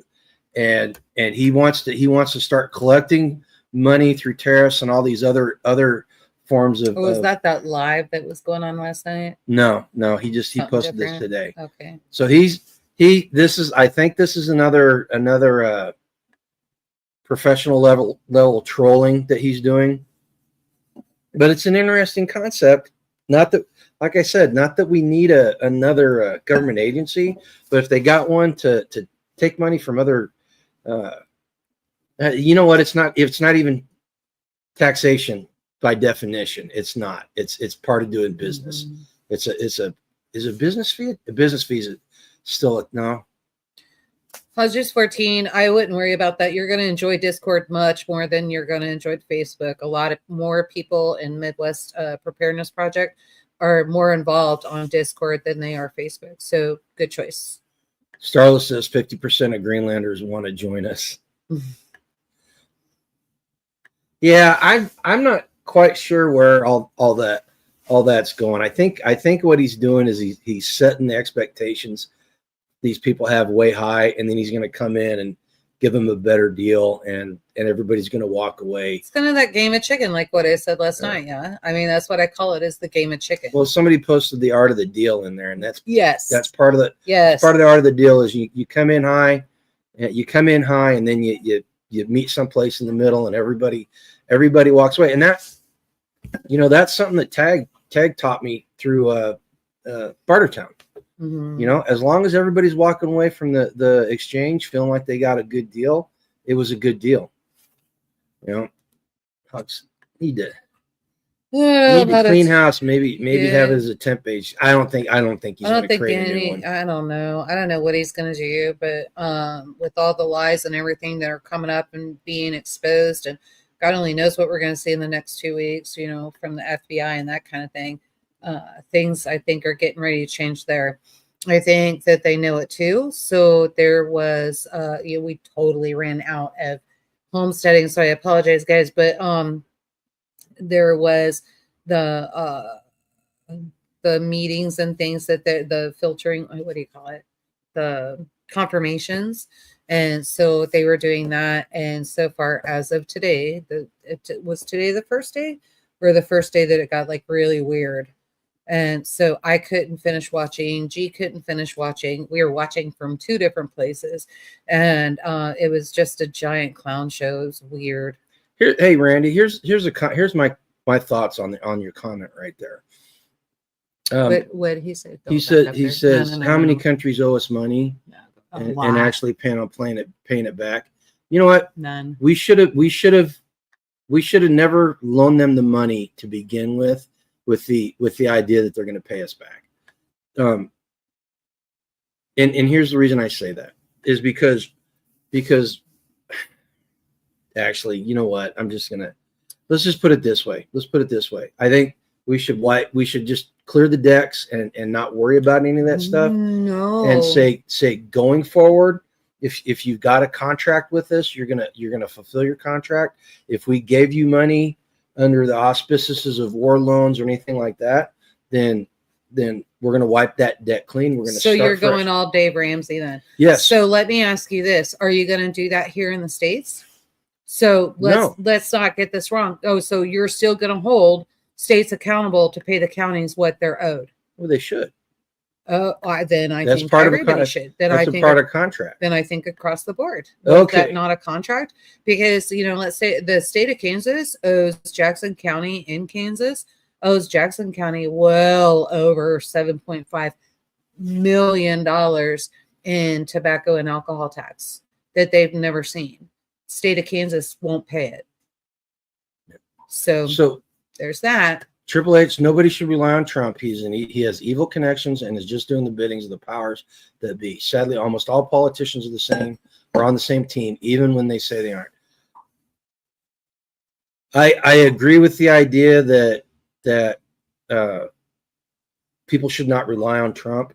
And he wants to start collecting money through tariffs and all these other forms of. Was that live that was going on last night? No, he Something posted different? this today. Okay. So I think this is another professional level trolling that he's doing. But it's an interesting concept. Not that, like I said, not that we need another government agency, but if they got one to take money from other, you know what? It's not even taxation by definition. It's not. It's part of doing business. Mm-hmm. Is a business fee? A business fee is still no. Just 14. I wouldn't worry about that. You're going to enjoy Discord much more than you're going to enjoy Facebook. A lot of more people in Midwest Preparedness Project are more involved on Discord than they are Facebook. So good choice. Starla says 50% of Greenlanders want to join us. Yeah, I'm not quite sure where all that's going. I think what he's doing is he's setting the expectations these people have way high, and then he's going to come in and give them a better deal, and everybody's going to walk away. It's kind of that game of chicken, like what I said last night. Yeah, I mean that's what I call it, is the game of chicken. Well, somebody posted the art of the deal in there, and that's part of the part of the art of the deal is you come in high, and then you meet someplace in the middle, and everybody walks away, and that's something that Tag taught me through Bartertown. Mm-hmm. As long as everybody's walking away from the exchange feeling like they got a good deal, it was a good deal. Hugs need to Yeah, Need to clean house. Maybe Yeah. have it as a temp page. I don't think he's I going don't to think create a new one. I don't know. I don't know what he's going to do, but with all the lies and everything that are coming up and being exposed, and God only knows what we're going to see in the next 2 weeks, you know, from the FBI and that kind of thing. Things I think are getting ready to change there. I think that they know it too. So there was, we totally ran out of homesteading. So I apologize, guys, but there was the the meetings and things that the filtering, what do you call it, the confirmations, and so they were doing that. And so far as of today, it was today the first day, or the first day that it got like really weird. And so I couldn't finish watching. G couldn't finish watching. We were watching from two different places, and it was just a giant clown show. It was weird. Here, hey Randy, here's my thoughts on your comment right there. What did he say? He says No, how many countries owe us money and actually plan on paying it back. You know what? None. We should have never loaned them the money to begin with the idea that they're going to pay us back. And here's the reason I say that is because actually, you know what? Let's just put it this way. I think we should just clear the decks and not worry about any of that stuff. No. And say going forward, if you've got a contract with us, you're gonna fulfill your contract. If we gave you money under the auspices of war loans or anything like that, then we're gonna wipe that debt clean. We're gonna. So you're going all Dave Ramsey then? Yes. So let me ask you this: are you going to do that here in the States? So let's not get this wrong. Oh, so you're still going to hold states accountable to pay the counties what they're owed? Well, they should. Then I That's think part everybody of should. Then that's a part of contract. Then I think across the board. Okay. Is that not a contract? Because, let's say the state of Kansas owes Jackson County in Kansas, owes Jackson County well over $7.5 million in tobacco and alcohol tax that they've never seen. State of Kansas won't pay it. So there's that. Triple H, nobody should rely on Trump. He has evil connections and is just doing the biddings of the powers that be. Sadly, almost all politicians are the same or on the same team, even when they say they aren't. I agree with the idea that people should not rely on Trump.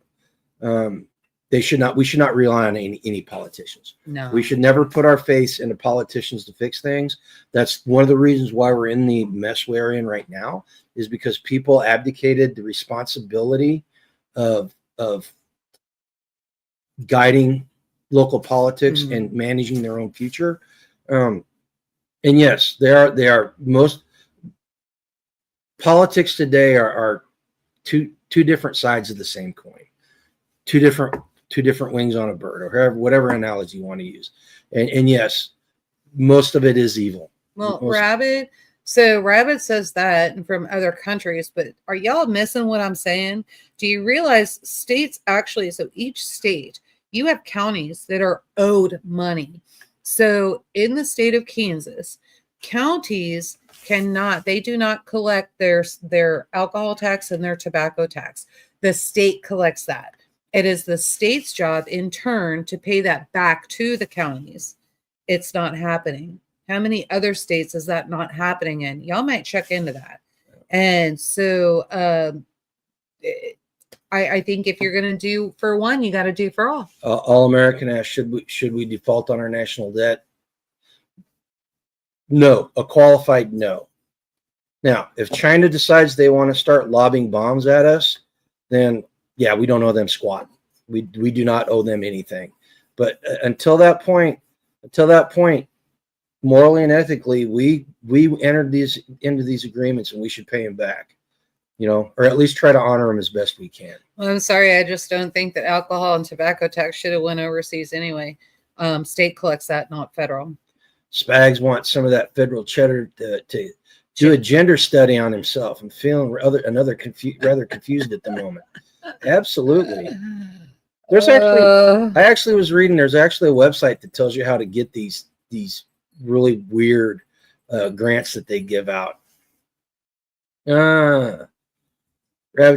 We should not rely on any politicians. No. We should never put our faith into politicians to fix things. That's one of the reasons why we're in the mess we're in right now, is because people abdicated the responsibility of guiding local politics and managing their own future. And yes, they are most politics today are two different sides of the same coin, two different wings on a bird, or whatever analogy you want to use. And yes, most of it is evil. Well, Rabbit says that from other countries, but are y'all missing what I'm saying? Do you realize states actually, so each state, you have counties that are owed money. So in the state of Kansas, counties they do not collect their alcohol tax and their tobacco tax. The state collects that. It is the state's job in turn to pay that back to the counties. It's not happening. How many other states is that not happening in? Y'all might check into that. And so I think if you're going to do for one, you got to do for all. All American asked, should we default on our national debt? No, a qualified no. Now, if China decides they want to start lobbing bombs at us, then yeah, we don't owe them squat. We do not owe them anything. But until that point, morally and ethically, we entered into these agreements, and we should pay them back, or at least try to honor them as best we can. Well, I'm sorry, I just don't think that alcohol and tobacco tax should have went overseas anyway. State collects that, not federal. Spags wants some of that federal cheddar to do a gender study on himself. I'm feeling rather confused at the moment. Absolutely. I actually was reading. There's actually a website that tells you how to get these really weird grants that they give out. Rabbit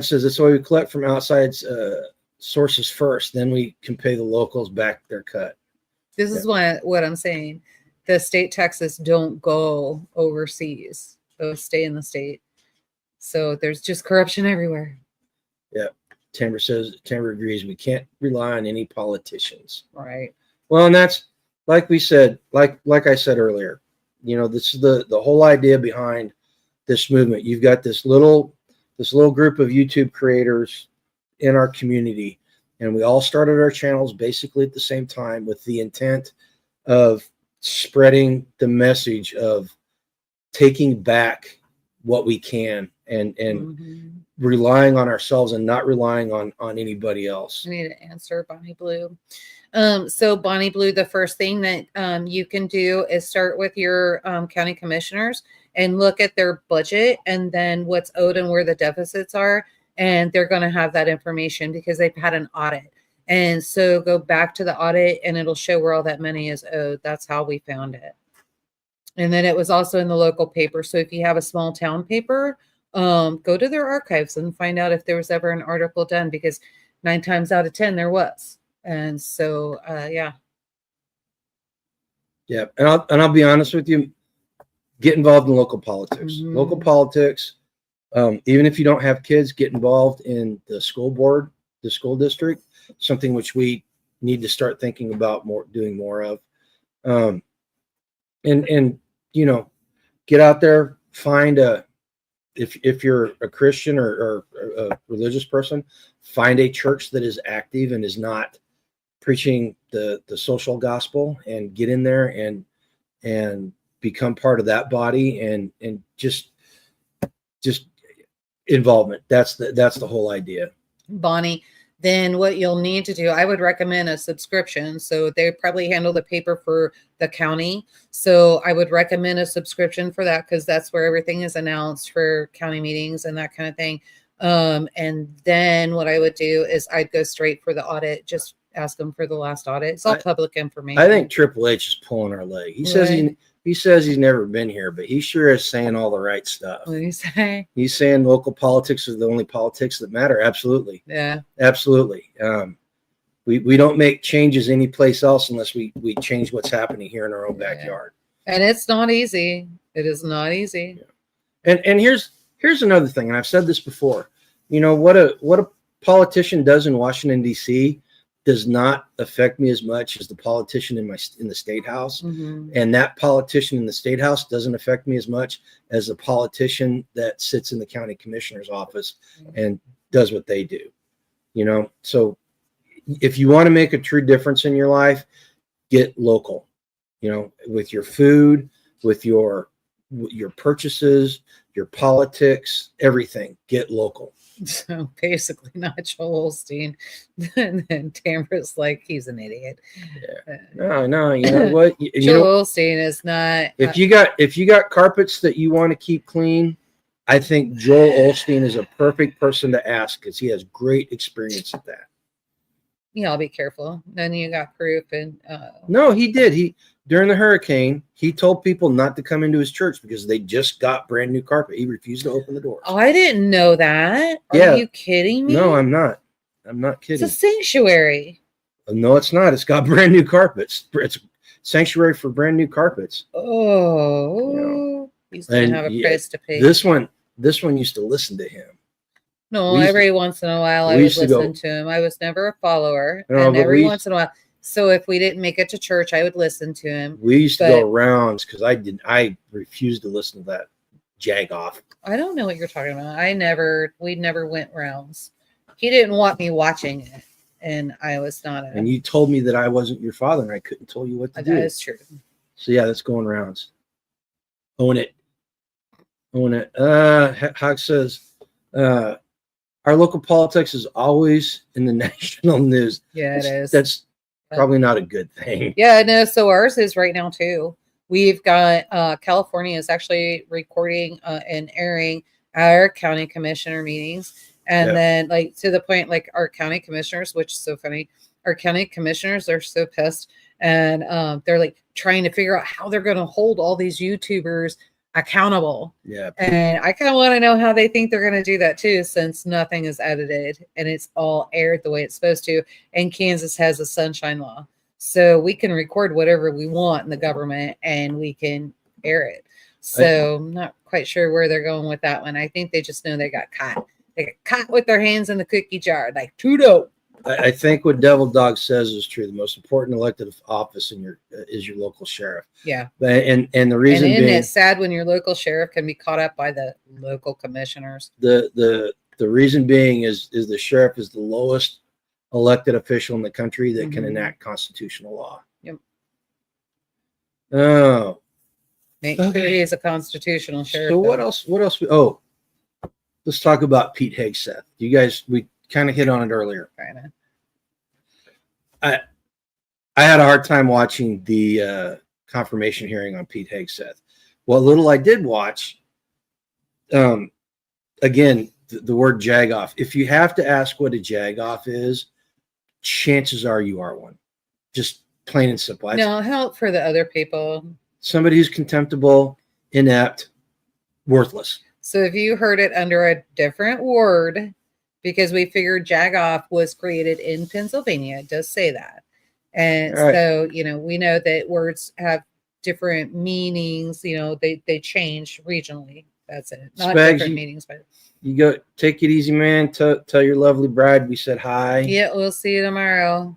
says that's why we collect from outside sources first. Then we can pay the locals back their cut. This is what I'm saying. The state taxes don't go overseas. Those stay in the state. So there's just corruption everywhere. Yeah. Tamara agrees. We can't rely on any politicians. Right. Well, and that's like we said, like I said earlier, this is the whole idea behind this movement. You've got this little group of YouTube creators in our community, and we all started our channels basically at the same time with the intent of spreading the message of taking back what we can and relying on ourselves and not relying on anybody else. I need to answer Bonnie Blue. So Bonnie Blue, the first thing that you can do is start with your county commissioners and look at their budget and then what's owed and where the deficits are. And they're going to have that information because they've had an audit. And so go back to the audit and it'll show where all that money is owed. That's how we found it. And then it was also in the local paper. So if you have a small town paper, go to their archives and find out if there was ever an article done, because 9 times out of 10 there was. And so, yeah. Yeah. And I'll be honest with you, get involved in local politics. Local politics, even if you don't have kids, get involved in the school board, the school district, something which we need to start thinking about doing more of. And get out there, find if you're a Christian or a religious person, find a church that is active and is not preaching the social gospel, and get in there and become part of that body and just involvement. That's the whole idea. Bonnie, then what you'll need to do, I would recommend a subscription. So they probably handle the paper for the county. So I would recommend a subscription for that, because that's where everything is announced for county meetings and that kind of thing. And then what I would do is I'd go straight for the audit. Just ask them for the last audit. It's all public information. I think Triple H is pulling our leg. He says he says he's never been here, but he sure is saying all the right stuff. What do you say? He's saying local politics is the only politics that matter. Absolutely. Yeah. Absolutely. We don't make changes anyplace else unless we change what's happening here in our own backyard. And it's not easy. It is not easy. Yeah. And here's another thing, and I've said this before. What a politician does in Washington, D.C. does not affect me as much as the politician in the state house. And that politician in the state house doesn't affect me as much as the politician that sits in the county commissioner's office and does what they do. So if you want to make a true difference in your life, get local, with your food, with your purchases, your politics, everything, get local. So basically not Joel Osteen. And then Tamara's like, he's an idiot. Yeah. No, you know what? Joel Osteen is not. If you got carpets that you want to keep clean, I think Joel Osteen is a perfect person to ask, because he has great experience at that. Yeah, I'll be careful. Then you got proof. And no, he did. During the hurricane, he told people not to come into his church because they just got brand new carpet. He refused to open the doors. Oh, I didn't know that. Are you kidding me? No, I'm not. I'm not kidding. It's a sanctuary. No, it's not. It's got brand new carpets. It's a sanctuary for brand new carpets. Oh, he's going to have a price to pay. This one used to listen to him. No, every once in a while I would listen to him. I was never a follower. And every once in a while. So if we didn't make it to church, I would listen to him. We used to go rounds because I refused to listen to that jag off. I don't know what you're talking about. We never went rounds. He didn't want me watching it, and I was not. And you told me that I wasn't your father, and I couldn't tell you what to do. That is true. So yeah, that's going rounds. Own it. Hawk says, our local politics is always in the national news. Yeah, it is. That's probably not a good thing. Yeah, no. So ours is right now too. We've got California is actually recording and airing our county commissioner meetings, and then to the point our county commissioners, which is so funny. Our county commissioners are so pissed, and they're trying to figure out how they're going to hold all these YouTubers accountable. Yeah. And I kind of want to know how they think they're going to do that too, since nothing is edited and it's all aired the way it's supposed to. And Kansas has a sunshine law. So we can record whatever we want in the government and we can air it. So I'm not quite sure where they're going with that one. I think they just know they got caught. They got caught with their hands in the cookie jar, like Trudeau. I think what Devil Dog says is true. The most important elected office in your is your local sheriff. Yeah. And the reason isn't being, it sad when your local sheriff can be caught up by the local commissioners? The reason being is the sheriff is the lowest elected official in the country that can enact constitutional law. Yep. Oh. Make sure he's a constitutional sheriff. So what else? Oh, let's talk about Pete Hegseth. You guys, we kind of hit on it earlier. Kinda. I had a hard time watching the confirmation hearing on Pete Hegseth. What little I did watch, again, the word jagoff. If you have to ask what a jagoff is, chances are you are one. Just plain and simple. No, help for the other people. Somebody who's contemptible, inept, worthless. So if you heard it under a different word, because we figured jagoff was created in Pennsylvania, it does say that. And Right. so, we know that words have different meanings, they change regionally. That's it. Not Spags, different meanings, but you go take it easy, man. Tell your lovely bride we said hi. yeah, we'll see you tomorrow.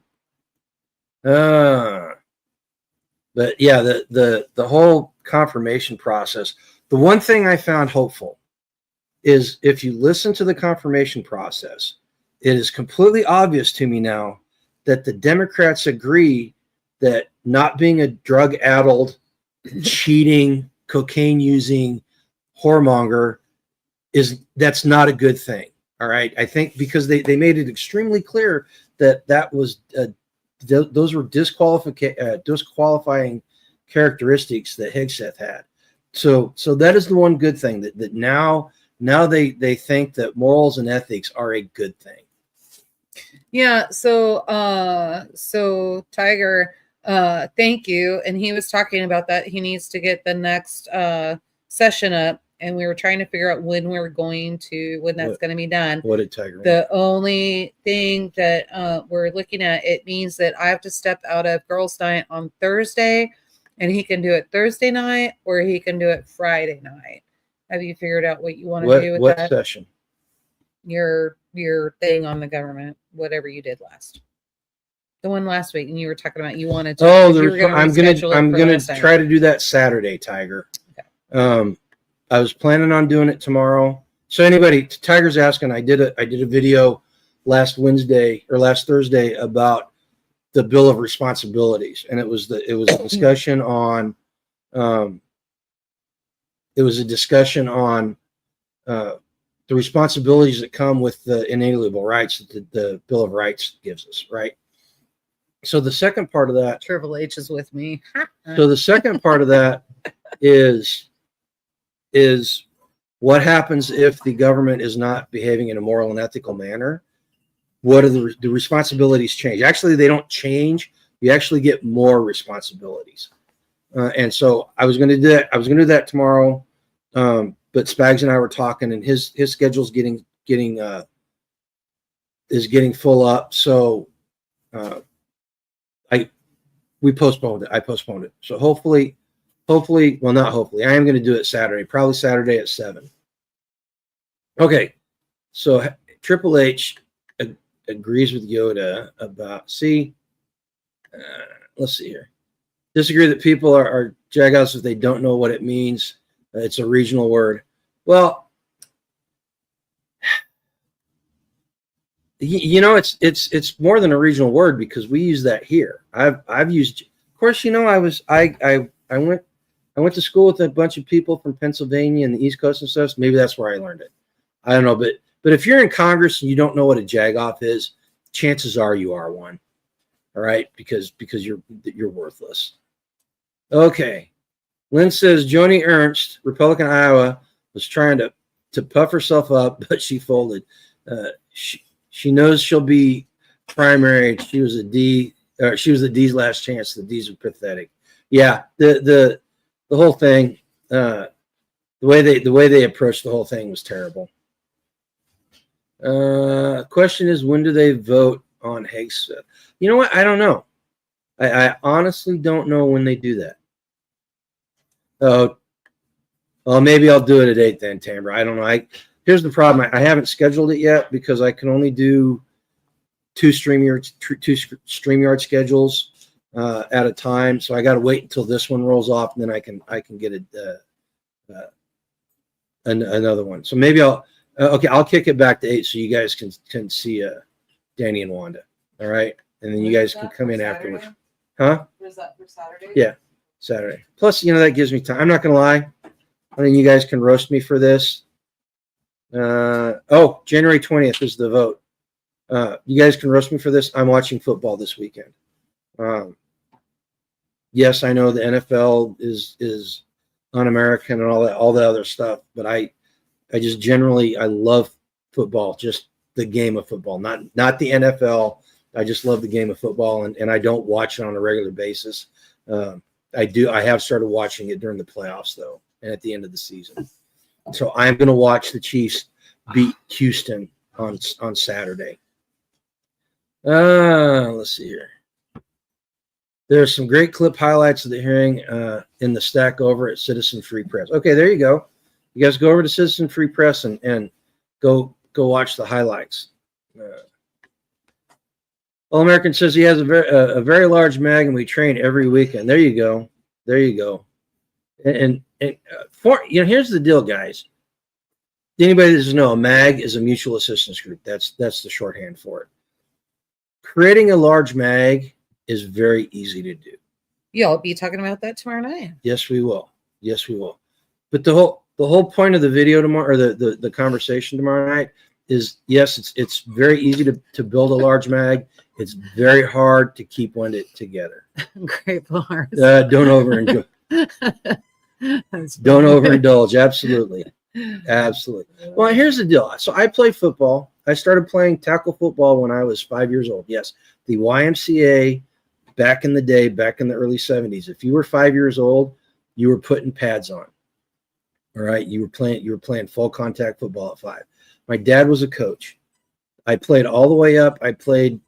But yeah, the whole confirmation process. The one thing I found hopeful is if you listen to the confirmation process, it is completely obvious to me now that the Democrats agree that not being a drug-addled, cheating, cocaine-using whoremonger that's not a good thing. All right, I think because they made it extremely clear that was those were disqualifying characteristics that Hegseth had. So that is the one good thing that now they think that morals and ethics are a good thing. Yeah. So Tiger, thank you. And he was talking about that. He needs to get the next session up. And we were trying to figure out when that's going to be done. What did Tiger? The only thing that we're looking at, it means that I have to step out of girls' night on Thursday, and he can do it Thursday night or he can do it Friday night. Have you figured out what you want to do with what that? session? Your thing on the government, whatever you did last. The one last week, and you were talking about you wanted to. Oh, I'm gonna try to do that Saturday, Tiger. Okay. I was planning on doing it tomorrow. So anybody, Tiger's asking, I did a video last Thursday about the Bill of Responsibilities, and it was a discussion on the responsibilities that come with the inalienable rights that the Bill of Rights gives us, right? So the second part of that, Triple H is with me. so the second part of that is what happens if the government is not behaving in a moral and ethical manner? What are the responsibilities change? Actually, they don't change. You actually get more responsibilities. And so I was going to do that. I was going to do that tomorrow. But Spags and I were talking, and his schedule's getting full up. So we postponed it. I postponed it. So hopefully, well, not hopefully, I am going to do it Saturday, probably Saturday at 7. Okay. So Triple H agrees with Yoda about, let's see here. Disagree that people are jagoffs if they don't know what it means. It's a regional word. Well, it's more than a regional word because we use that here. I've used, of course, I went to school with a bunch of people from Pennsylvania and the East Coast and stuff. So maybe that's where I learned it. I don't know, but if you're in Congress and you don't know what a jagoff is, chances are you are one. All right, because you're worthless. Okay. Lynn says Joni Ernst, Republican Iowa, was trying to puff herself up, but she folded. She knows she'll be primary. She was the D's last chance. The D's are pathetic. Yeah, the whole thing. The way they approached the whole thing was terrible. Question is, when do they vote on Hague's? You know what? I don't know. I honestly don't know when they do that. Oh, well, maybe I'll do it at 8 then, Tamara. I don't know. Here's the problem. I haven't scheduled it yet because I can only do two StreamYard schedules at a time. So I got to wait until this one rolls off, and then I can get it another one. So maybe I'll kick it back to 8 so you guys can see Danny and Wanda. All right, and then you guys can come in afterwards. Huh? Was that for Saturday? Yeah, Saturday. Plus, that gives me time. I'm not gonna lie. I think you guys can roast me for this. January 20th is the vote. You guys can roast me for this. I'm watching football this weekend. Yes, I know the NFL is un-American and all the other stuff, but I just generally I love football, just the game of football, not the NFL. I just love the game of football, and I don't watch it on a regular basis. I have started watching it during the playoffs though, and at the end of the season. So I'm going to watch the Chiefs beat Houston on Saturday. Let's see here. There's some great clip highlights of the hearing in the stack over at Citizen Free Press. Okay, there you go. You guys go over to Citizen Free Press and go watch the highlights. All American says he has a very large mag, and we train every weekend. There you go. There you go. And here's the deal, guys. Anybody that doesn't know, a mag is a mutual assistance group. That's the shorthand for it. Creating a large mag is very easy to do. Y'all be talking about that tomorrow night. Yes, we will. Yes, we will. But the whole point of the video tomorrow, or the conversation tomorrow night, is yes, it's very easy to build a large mag. It's very hard to keep one together. Great bars. Don't overindulge. Don't overindulge. Absolutely. Well, here's the deal. So I played football. I started playing tackle football when I was 5 years old. Yes, the YMCA back in the day, back in the early 70s. If you were 5 years old, you were putting pads on. All right, you were playing full contact football at 5. My dad was a coach. I played all the way up. I played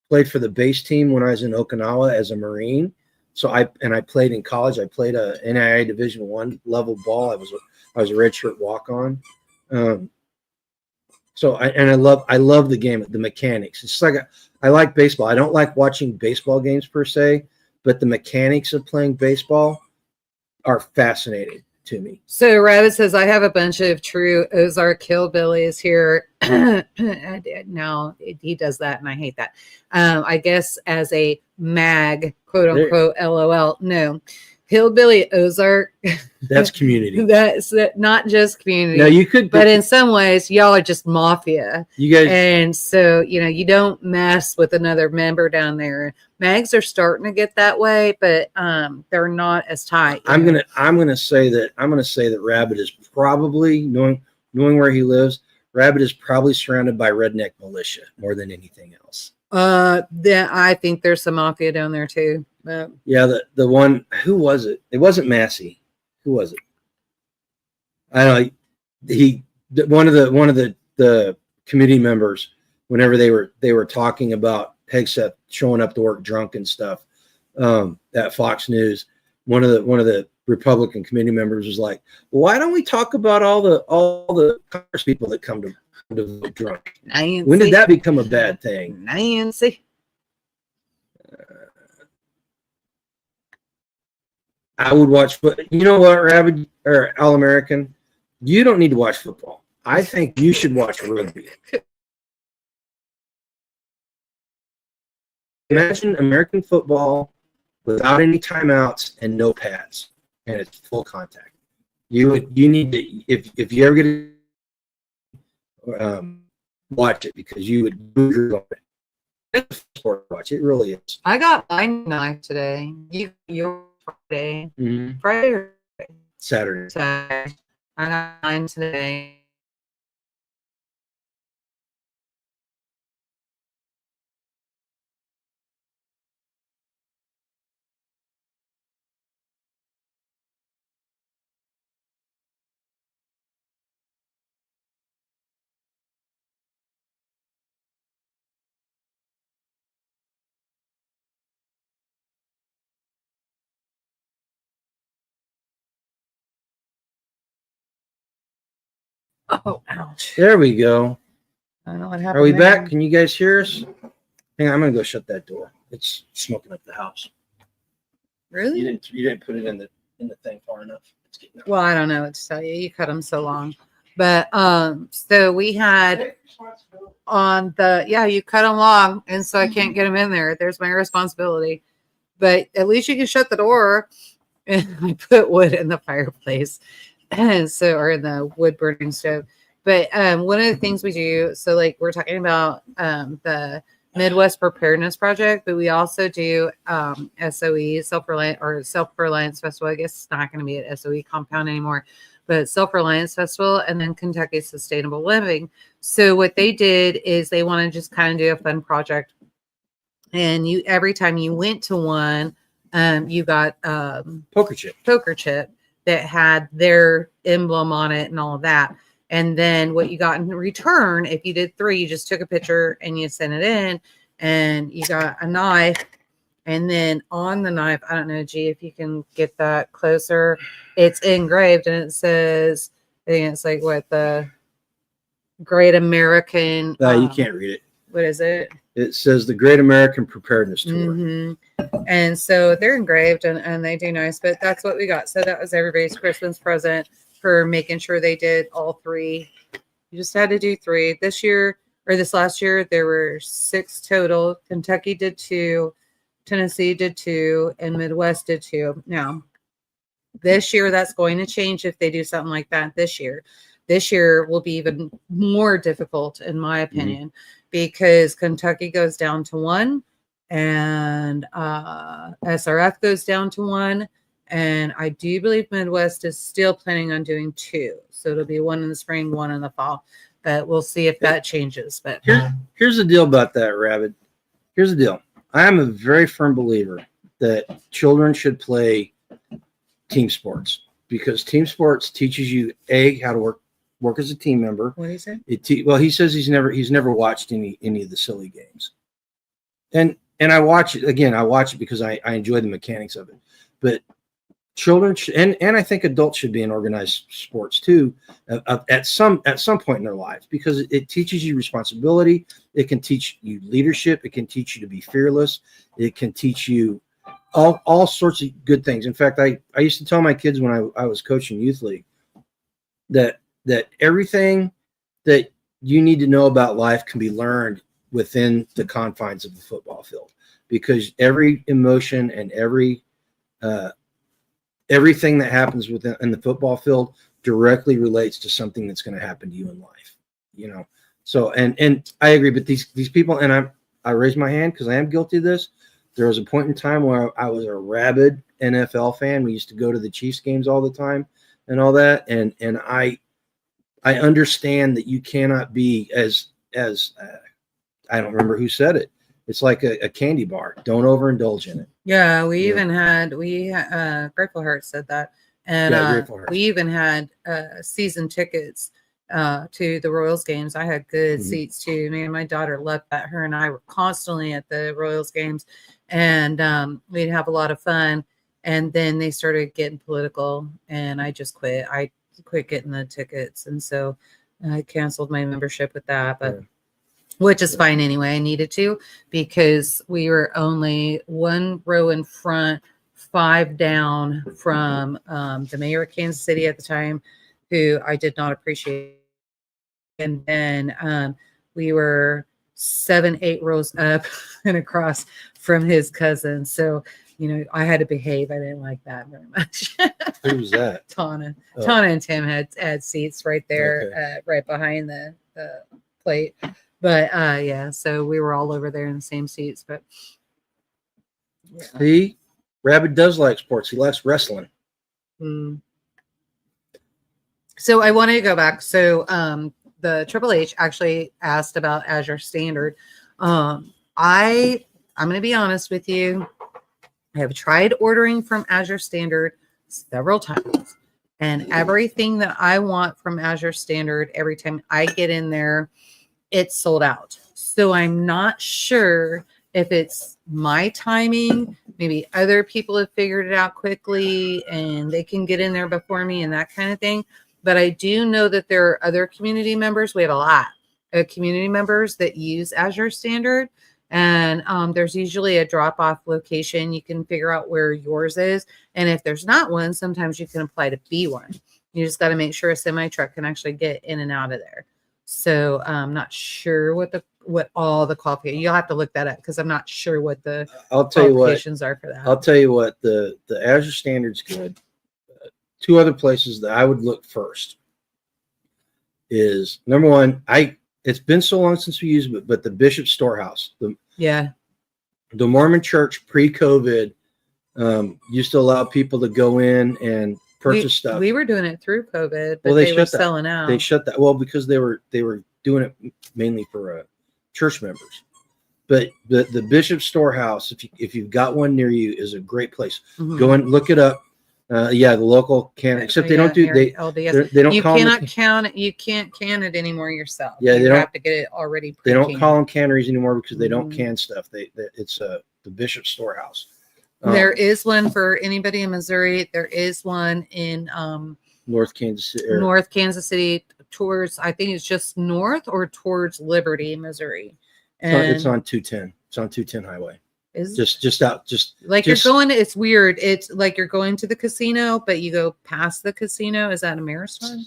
for the base team when I was in Okinawa as a Marine. So I played in college. I played a NAIA Division I level ball. I was a redshirt walk-on. I love the game, the mechanics. It's like I like baseball. I don't like watching baseball games per se, but the mechanics of playing baseball are fascinating to me. So Rabbit says, I have a bunch of true Ozark hillbillies here. No, he does that, and I hate that. I guess as a mag, quote unquote, LOL. No, hillbilly Ozark. That's community. That's not just community. No, you could, but in some ways, y'all are just mafia. You guys, and so you don't mess with another member down there. Mags are starting to get that way, but they're not as tight. I'm gonna say that Rabbit is probably knowing where he lives. Rabbit is probably surrounded by redneck militia more than anything else. I think there's some mafia down there too. Yeah, the one, who was it? It wasn't Massey. Who was it? I don't know. One of the committee members, whenever they were talking about Hegseth showing up to work drunk and stuff at Fox News, one of the Republican committee members was like, well, "Why don't we talk about all the Congress people that come to vote drunk? When did that become a bad thing?" Nancy. I would watch, but you know what, Rabbit or All American, you don't need to watch football. I think you should watch rugby. Imagine American football without any timeouts and no pads, and it's full contact. You need to, if you ever get watch it, because you would lose your it. It's a sport to watch. It really is. I got mine knife today. Your Friday. Mm-hmm. Friday or Saturday. Saturday. I got mine today. Oh, ouch. There we go. I don't know what happened. Are we there. back? Can you guys hear us? Hang on, I'm gonna go shut that door. It's smoking up the house. Really? You didn't put it in the thing far enough. It's getting out. Well, I don't know what to tell you. You cut them so long. But so we had on the you cut them long, and so I can't get them in there. There's my responsibility. But at least you can shut the door. And I put wood in the fireplace, and so or in the wood burning stove. But one of the things we do, so like we're talking about the Midwest Preparedness Project, but we also do SOE, Self-Reliance Festival. I guess it's not going to be at SOE compound anymore, but Self-Reliance Festival, and then Kentucky Sustainable Living. So what they did is they want to just kind of do a fun project. And you every time you went to one, you got Poker chip that had their emblem on it and all of that. And then what you got in return, if you did 3, you just took a picture and you sent it in, and you got a knife. And then on the knife, I don't know, G, if you can get that closer, it's engraved and it says, I think it's like what the Great American. You can't read it. What is it? It says the Great American Preparedness Tour. Mm-hmm. And so they're engraved and they do nice, but that's what we got. So that was everybody's Christmas present for making sure they did all 3. You just had to do 3. This last year, there were 6 total. Kentucky did 2, Tennessee did 2, and Midwest did 2. Now, this year, that's going to change if they do something like that this year. This year will be even more difficult, in my opinion, because Kentucky goes down to 1 and SRF goes down to 1. And I do believe Midwest is still planning on doing 2. So it'll be 1 in the spring, 1 in the fall. But we'll see if that changes. But here's the deal about that, Rabbit. Here's the deal. I am a very firm believer that children should play team sports, because team sports teaches you how to work as a team member. What is it? Well, he says he's never watched any of the silly games, and I watch it again. I watch it because I enjoy the mechanics of it. But children and I think adults should be in organized sports too at some point in their lives, because it teaches you responsibility. It can teach you leadership. It can teach you to be fearless. It can teach you all sorts of good things. In fact, I used to tell my kids when I was coaching youth league that everything that you need to know about life can be learned within the confines of the football field, because every emotion and everything that happens in the football field directly relates to something that's going to happen to you in life, So, and I agree, but these people, and I raise my hand because I am guilty of this. There was a point in time where I was a rabid NFL fan. We used to go to the Chiefs games all the time and all that. And I understand that you cannot be as I don't remember who said it. It's like a candy bar. Don't overindulge in it. Yeah, Grateful Heart said that. And we even had season tickets to the Royals games. I had good seats too. Me and my daughter loved that. Her and I were constantly at the Royals games, and we'd have a lot of fun. And then they started getting political, and I just quit. I quit getting the tickets, and so I canceled my membership with that. But which is fine anyway. I needed to, because we were only 1 row in front, 5 down from the mayor of Kansas City at the time, who I did not appreciate. And then we were 7, 8 rows up and across from his cousin. So, I had to behave. I didn't like that very much. Who was that? Tana. Tana and Tim had seats right there, right behind the plate. But so we were all over there in the same seats. But See, Rabbit does like sports. He likes wrestling. So I wanted to go back. So the Triple H actually asked about Azure Standard. I'm going to be honest with you. I have tried ordering from Azure Standard several times, and everything that I want from Azure Standard, every time I get in there, it's sold out. So I'm not sure if it's my timing. Maybe other people have figured it out quickly and they can get in there before me and that kind of thing. But I do know that there are other community members. We have a lot of community members that use Azure Standard. And there's usually a drop-off location. You can figure out where yours is. And if there's not one, sometimes you can apply to be one. You just got to make sure a semi-truck can actually get in and out of there. So I'm not sure what all the qualifications. You'll have to look that up because I'm not sure what the qualifications are for that. I'll tell you what, the Azure Standard's good. Two other places that I would look first is, number one, it's been so long since we used it, but the Bishop Storehouse, the Mormon church pre-COVID used to allow people to go in and purchase stuff. We were doing it through COVID, but they were selling out. They shut that. Well, because they were doing it mainly for church members. But the Bishop Storehouse, if you've got one near you, is a great place. Mm-hmm. Go and look it up. The local can, except they don't do they don't. You call cannot them, count it. You can't can it anymore yourself. Yeah, you have to get it already. They don't call them canneries anymore because they don't can stuff. It's the Bishop Storehouse. There is one for anybody in Missouri. There is one in North Kansas City. North Kansas City towards, I think it's just north or towards Liberty, Missouri. And it's on 210. It's on 210 highway. Is just out, you're going. It's weird. It's like you're going to the casino, but you go past the casino. Is that Ameris one?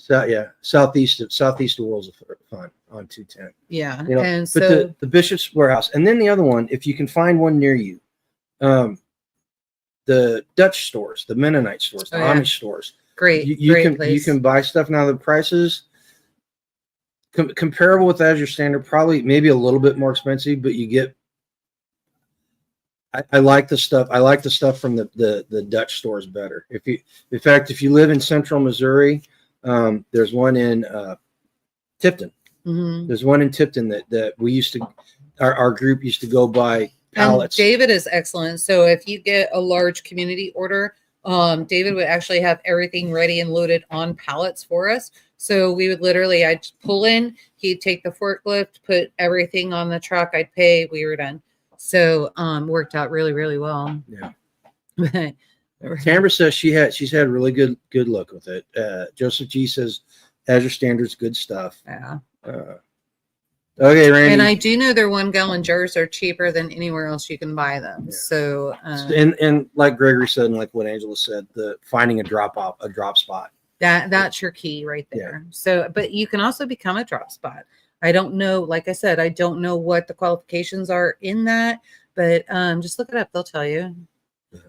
Southeast of Worlds of Fun on 210. Yeah, and so the Bishop's Warehouse, and then the other one, if you can find one near you, the Dutch stores, the Mennonite stores, the Amish stores. Great, you can buy stuff now. The prices comparable with Azure Standard, probably maybe a little bit more expensive, but you get. I like the stuff. I like the stuff from the Dutch stores better. In fact, if you live in Central Missouri, there's one in Tipton. Mm-hmm. There's one in Tipton that we used to, our group used to go buy pallets. And David is excellent. So if you get a large community order, David would actually have everything ready and loaded on pallets for us. So we would literally, I'd pull in, he'd take the forklift, put everything on the truck, I'd pay, we were done. So worked out really, really well. Yeah. Tamara says she's had really good luck with it. Joseph G says Azure Standard's good stuff. Yeah. Okay, Randy. And I do know their 1 gallon jars are cheaper than anywhere else you can buy them. Yeah. So and like Gregory said, and like what Angela said, the finding a drop spot. That's your key right there. Yeah. So, but you can also become a drop spot. I don't know, like I said, I don't know what the qualifications are in that, but just look it up. They'll tell you. Yeah.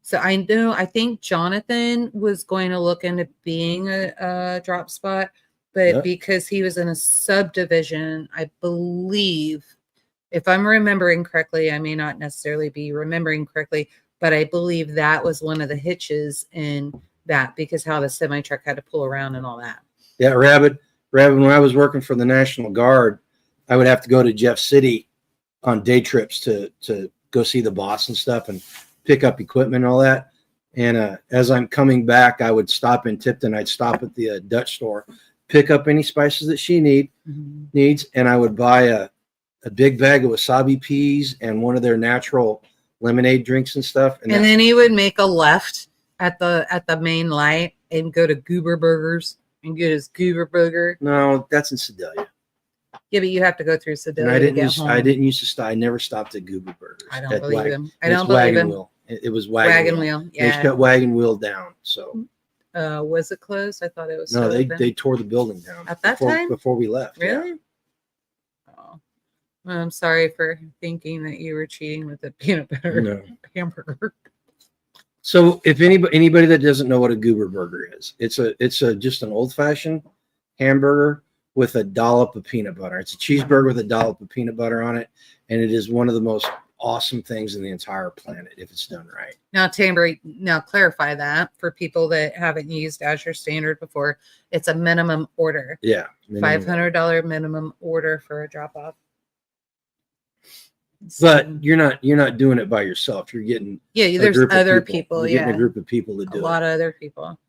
So I think Jonathan was going to look into being a drop spot, but because he was in a subdivision, I believe, if I'm remembering correctly, I may not necessarily be remembering correctly, but I believe that was one of the hitches in that because how the semi-truck had to pull around and all that. Yeah, Rabbit, when I was working for the National Guard, I would have to go to Jeff City on day trips to go see the boss and stuff and pick up equipment and all that. And as I'm coming back, I would stop in Tipton. I'd stop at the Dutch store, pick up any spices that she needs, and I would buy a big bag of wasabi peas and one of their natural lemonade drinks and stuff. And then he would make a left at the main light and go to Goober Burgers and get his Goober Burger. No, that's in Sedalia. Yeah, but you have to go through Sedalia. And I didn't used to stop. I never stopped at Goober Burgers. I don't believe him. I don't believe him. Wheel. It was Wagon Wheel. Yeah. They shut Wagon Wheel down. So. Was it closed? I thought it was. No, they tore the building down at that time before we left. Really? Yeah. Oh, well, I'm sorry for thinking that you were cheating with the peanut butter hamburger. So, if anybody that doesn't know what a Goober Burger is, it's just an old fashioned hamburger with a dollop of peanut butter. It's a cheeseburger with a dollop of peanut butter on it, and it is one of the most awesome things in the entire planet if it's done right. Now, Tamber, clarify that for people that haven't used Azure Standard before. It's a minimum order. Yeah. $500 minimum order for a drop off. But you're not doing it by yourself. You're getting there's other people. You're getting a group of people to do it. A lot of other people.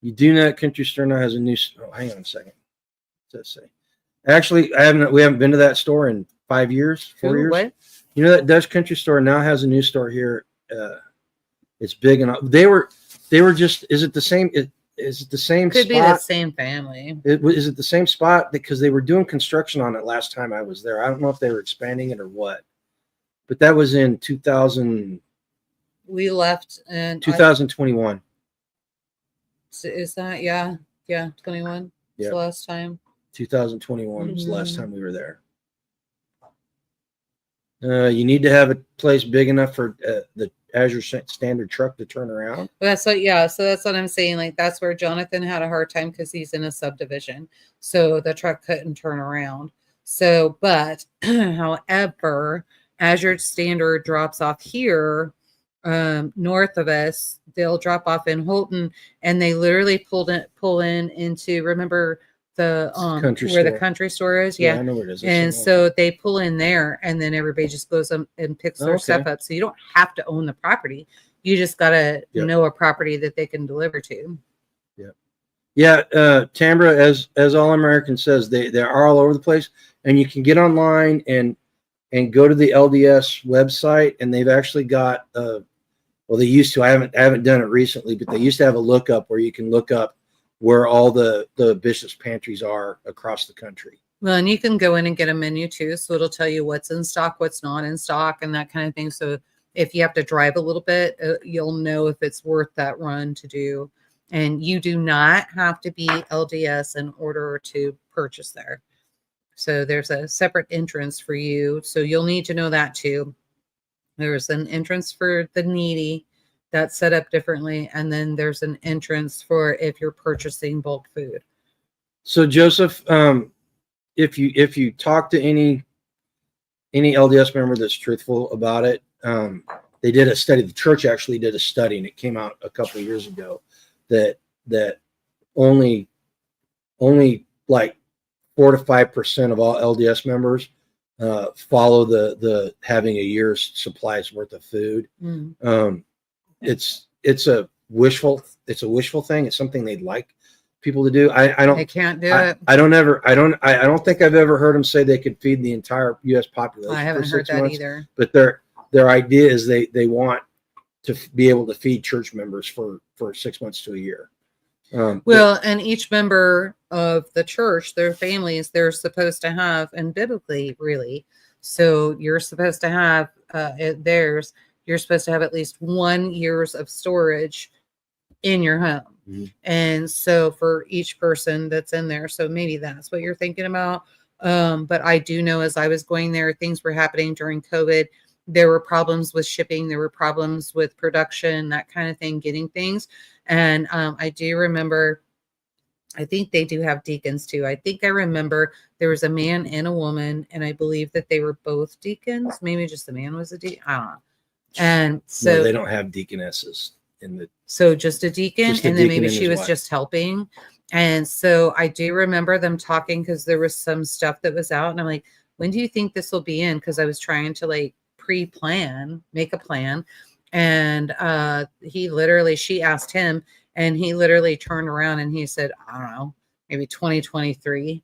You do know Country Store now has a new. Oh, hang on a second. What's that say? Actually, we haven't been to that store in 5 years, 4 years. What? You know that Dutch Country Store now has a new store here. It's big and they were They were just. Is it the same? Is it the same Could spot? be the same family. Is it the same spot? Because they were doing construction on it last time I was there. I don't know if they were expanding it or what. But that was in 2000. We left in 2021. Is that yeah 21? Yeah. The last time. 2021 was the last time we were there. You need to have a place big enough for the Azure standard truck to turn around. Well, that's what, yeah. So that's what I'm saying. Like that's where Jonathan had a hard time because he's in a subdivision, so the truck couldn't turn around. So, but however, Azure standard drops off here north of us. They'll drop off in Holton, and they literally pull in into, remember the where the country store is. Yeah, I know where it is. And so they pull in there, and then everybody just goes and picks their stuff up. So you don't have to own the property. You just gotta know a property that they can deliver to. Yeah. Tambra, as All American says, they are all over the place, and you can get online and go to the LDS website, and they've actually got well, they used to. I haven't done it recently, but they used to have a lookup where you can look up where all the Bishop's pantries are across the country. Well, and you can go in and get a menu too, so it'll tell you what's in stock, what's not in stock, and that kind of thing. So if you have to drive a little bit, you'll know if it's worth that run to do. And you do not have to be LDS in order to purchase there. So there's a separate entrance for you. So you'll need to know that too. There's an entrance for the needy that's set up differently. And then there's an entrance for if you're purchasing bulk food. So Joseph, if you talk to any LDS member that's truthful about it, they did a study. The church actually did a study, and it came out a couple of years ago that only like 4 to 5% of all LDS members follow the having a year's supplies worth of food. It's a wishful thing. It's something they'd like people to do. They can't do it. I don't think I've ever heard them say they could feed the entire U.S. population. I haven't heard that either. But their idea is they want to be able to feed church members for 6 months to a year. Well, and each member of the church, their families, they're supposed to have, and biblically, really, so you're supposed to have you're supposed to have at least 1 year's of storage in your home. And so for each person that's in there, so maybe that's what you're thinking about. But I do know as I was going there, things were happening during COVID. There were problems with shipping. There were problems with production, that kind of thing, getting things. And I do remember, I think they do have deacons too. I think I remember there was a man and a woman, and I believe that they were both deacons. Maybe just the man was a deacon. I don't know. And so no, they don't have deaconesses in the. So just a deacon, and then maybe she was just helping. And so I do remember them talking because there was some stuff that was out, and I'm like, when do you think this will be in? Because I was trying to like pre-plan, make a plan. And she asked him, and he literally turned around and he said, I don't know, maybe 2023.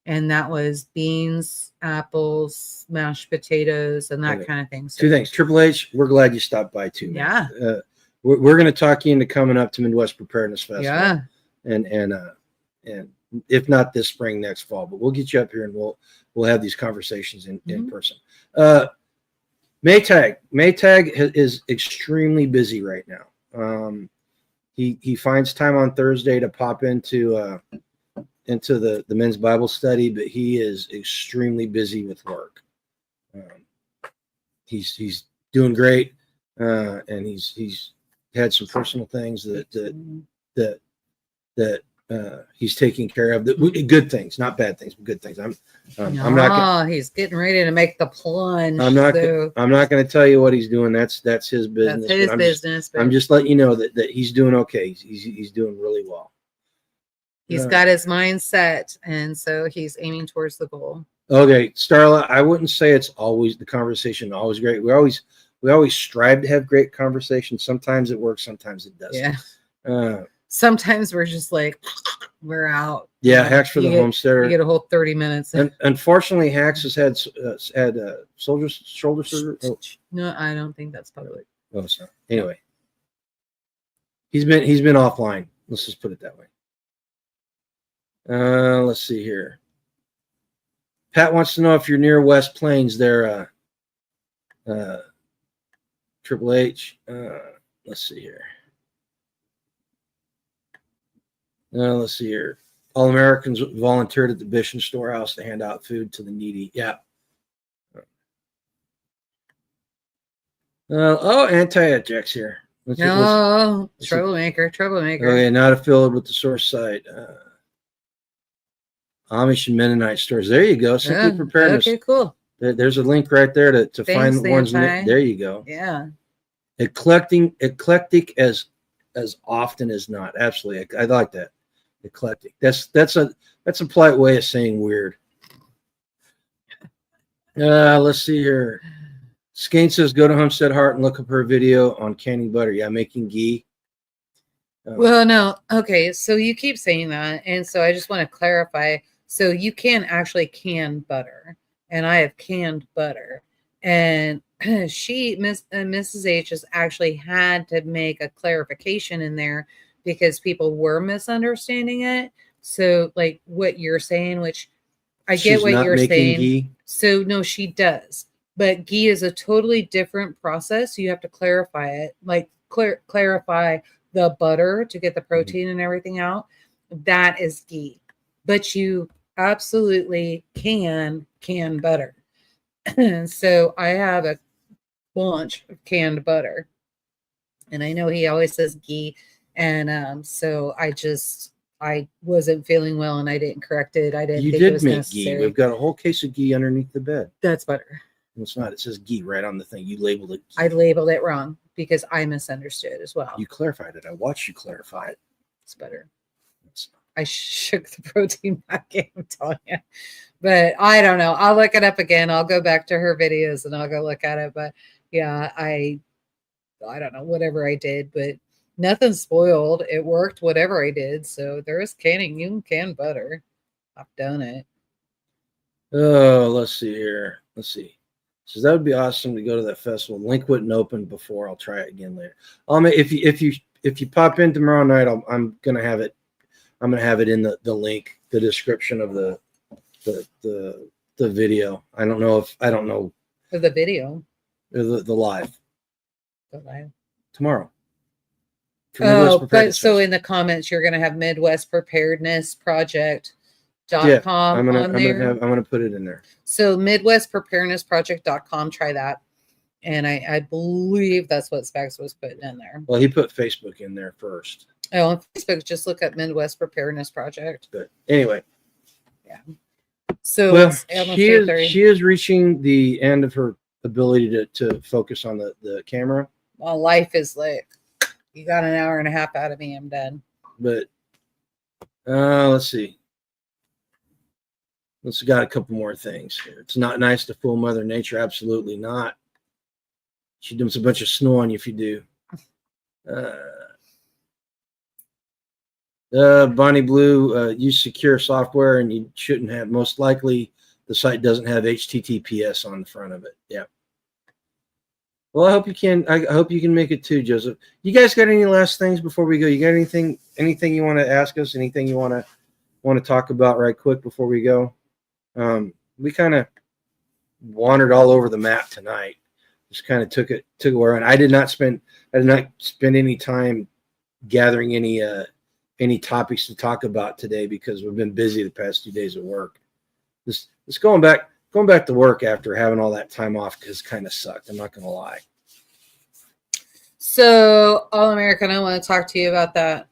And that was beans, apples, mashed potatoes, and that kind of thing. So, 2 things. Triple H, we're glad you stopped by too. Yeah. We're going to talk you into coming up to Midwest Preparedness Festival. Yeah. And if not this spring, next fall, but we'll get you up here and we'll have these conversations in person. Maytag is extremely busy right now. He finds time on Thursday to pop into the men's Bible study, but he is extremely busy with work. He's doing great, and he's had some personal things that he's taking care of. Good things, not bad things, but good things. I'm not. He's getting ready to make the plunge. I'm not going to tell you what he's doing. That's his business. That's his business. I'm just letting you know that he's doing okay. He's doing really well. He's got his mind set, and so he's aiming towards the goal. Okay, Starla, I wouldn't say it's always the conversation always great. We always strive to have great conversations. Sometimes it works, sometimes it doesn't. Yeah. Sometimes we're just like, we're out. Yeah, Hacks for the Homesteader. You get a whole 30 minutes. And unfortunately, Hacks has had shoulder surgery. Oh. No, I don't think that's public. Oh, sorry. Anyway. He's been offline. Let's just put it that way. Let's see here. Pat wants to know if you're near West Plains there, Triple H. Let's see here. Let's see here. All Americans volunteered at the Bishop Storehouse to hand out food to the needy. Yeah. Anti-Jack's here. No, troublemaker. Okay, not affiliated with the source site. Amish and Mennonite stores. There you go. Simply Preparedness. Okay, cool. There's a link right there to find the ones. There you go. Yeah. Eclectic as often as not. Absolutely, I like that. Eclectic. That's a polite way of saying weird. Let's see here. Skane says go to Homestead Heart and look up her video on canning butter. Yeah, making ghee. Well, no. Okay, so you keep saying that, and so I just want to clarify. So you can actually can butter, and I have canned butter, and Mrs. H has actually had to make a clarification in there because people were misunderstanding it. So, like what you're saying, which I get what you're saying. Ghee. So no, she does. But ghee is a totally different process. You have to clarify it, like clarify the butter to get the protein and everything out. That is ghee. But you absolutely can butter. So I have a bunch of canned butter. And I know he always says ghee. And so I wasn't feeling well and I didn't correct it. I didn't think it was necessary. Ghee. We've got a whole case of ghee underneath the bed. That's butter. It's not. It says ghee right on the thing. You labeled it ghee. I labeled it wrong because I misunderstood as well. You clarified it. I watched you clarify it. It's better. I shook the protein back in, I'm telling you. But I don't know. I'll look it up again. I'll go back to her videos and I'll go look at it. But yeah, I don't know, whatever I did, but nothing spoiled. It worked, whatever I did. So there is canning. You can can butter. I've done it. Oh, let's see here. Let's see. So that would be awesome to go to that festival. Link wouldn't open before. I'll try it again later. If you pop in tomorrow night, I'm gonna have it. I'm gonna have it in the link, the description of the video. I don't know. The video. The live. The live. Tomorrow. But so in the comments, you're gonna have Midwest Preparedness Project. .com I'm gonna put it in there. So MidwestPreparednessProject.com, try that. And I believe that's what Spags was putting in there. Well, he put Facebook in there first. Oh, on Facebook, just look up Midwest Preparedness Project. But anyway. Yeah. So well, she is reaching the end of her ability to focus on the camera. Well, life is like, you got an hour and a half out of me, I'm done. But let's see. Let's got a couple more things here. It's not nice to fool Mother Nature. Absolutely not. She dumps a bunch of snow on you if you do. Bonnie Blue, use secure software and you shouldn't have. Most likely the site doesn't have HTTPS on the front of it. Yeah. Well, I hope you can. I hope you can make it too, Joseph. You guys got any last things before we go? You got anything you want to ask us? Anything you want to talk about right quick before we go? We kind of wandered all over the map tonight. Just kind of took it where, and I did not spend any time gathering any topics to talk about today because we've been busy the past 2 days at work. Just going back to work after having all that time off has kind of sucked. I'm not gonna lie. So, All American, I want to talk to you about that.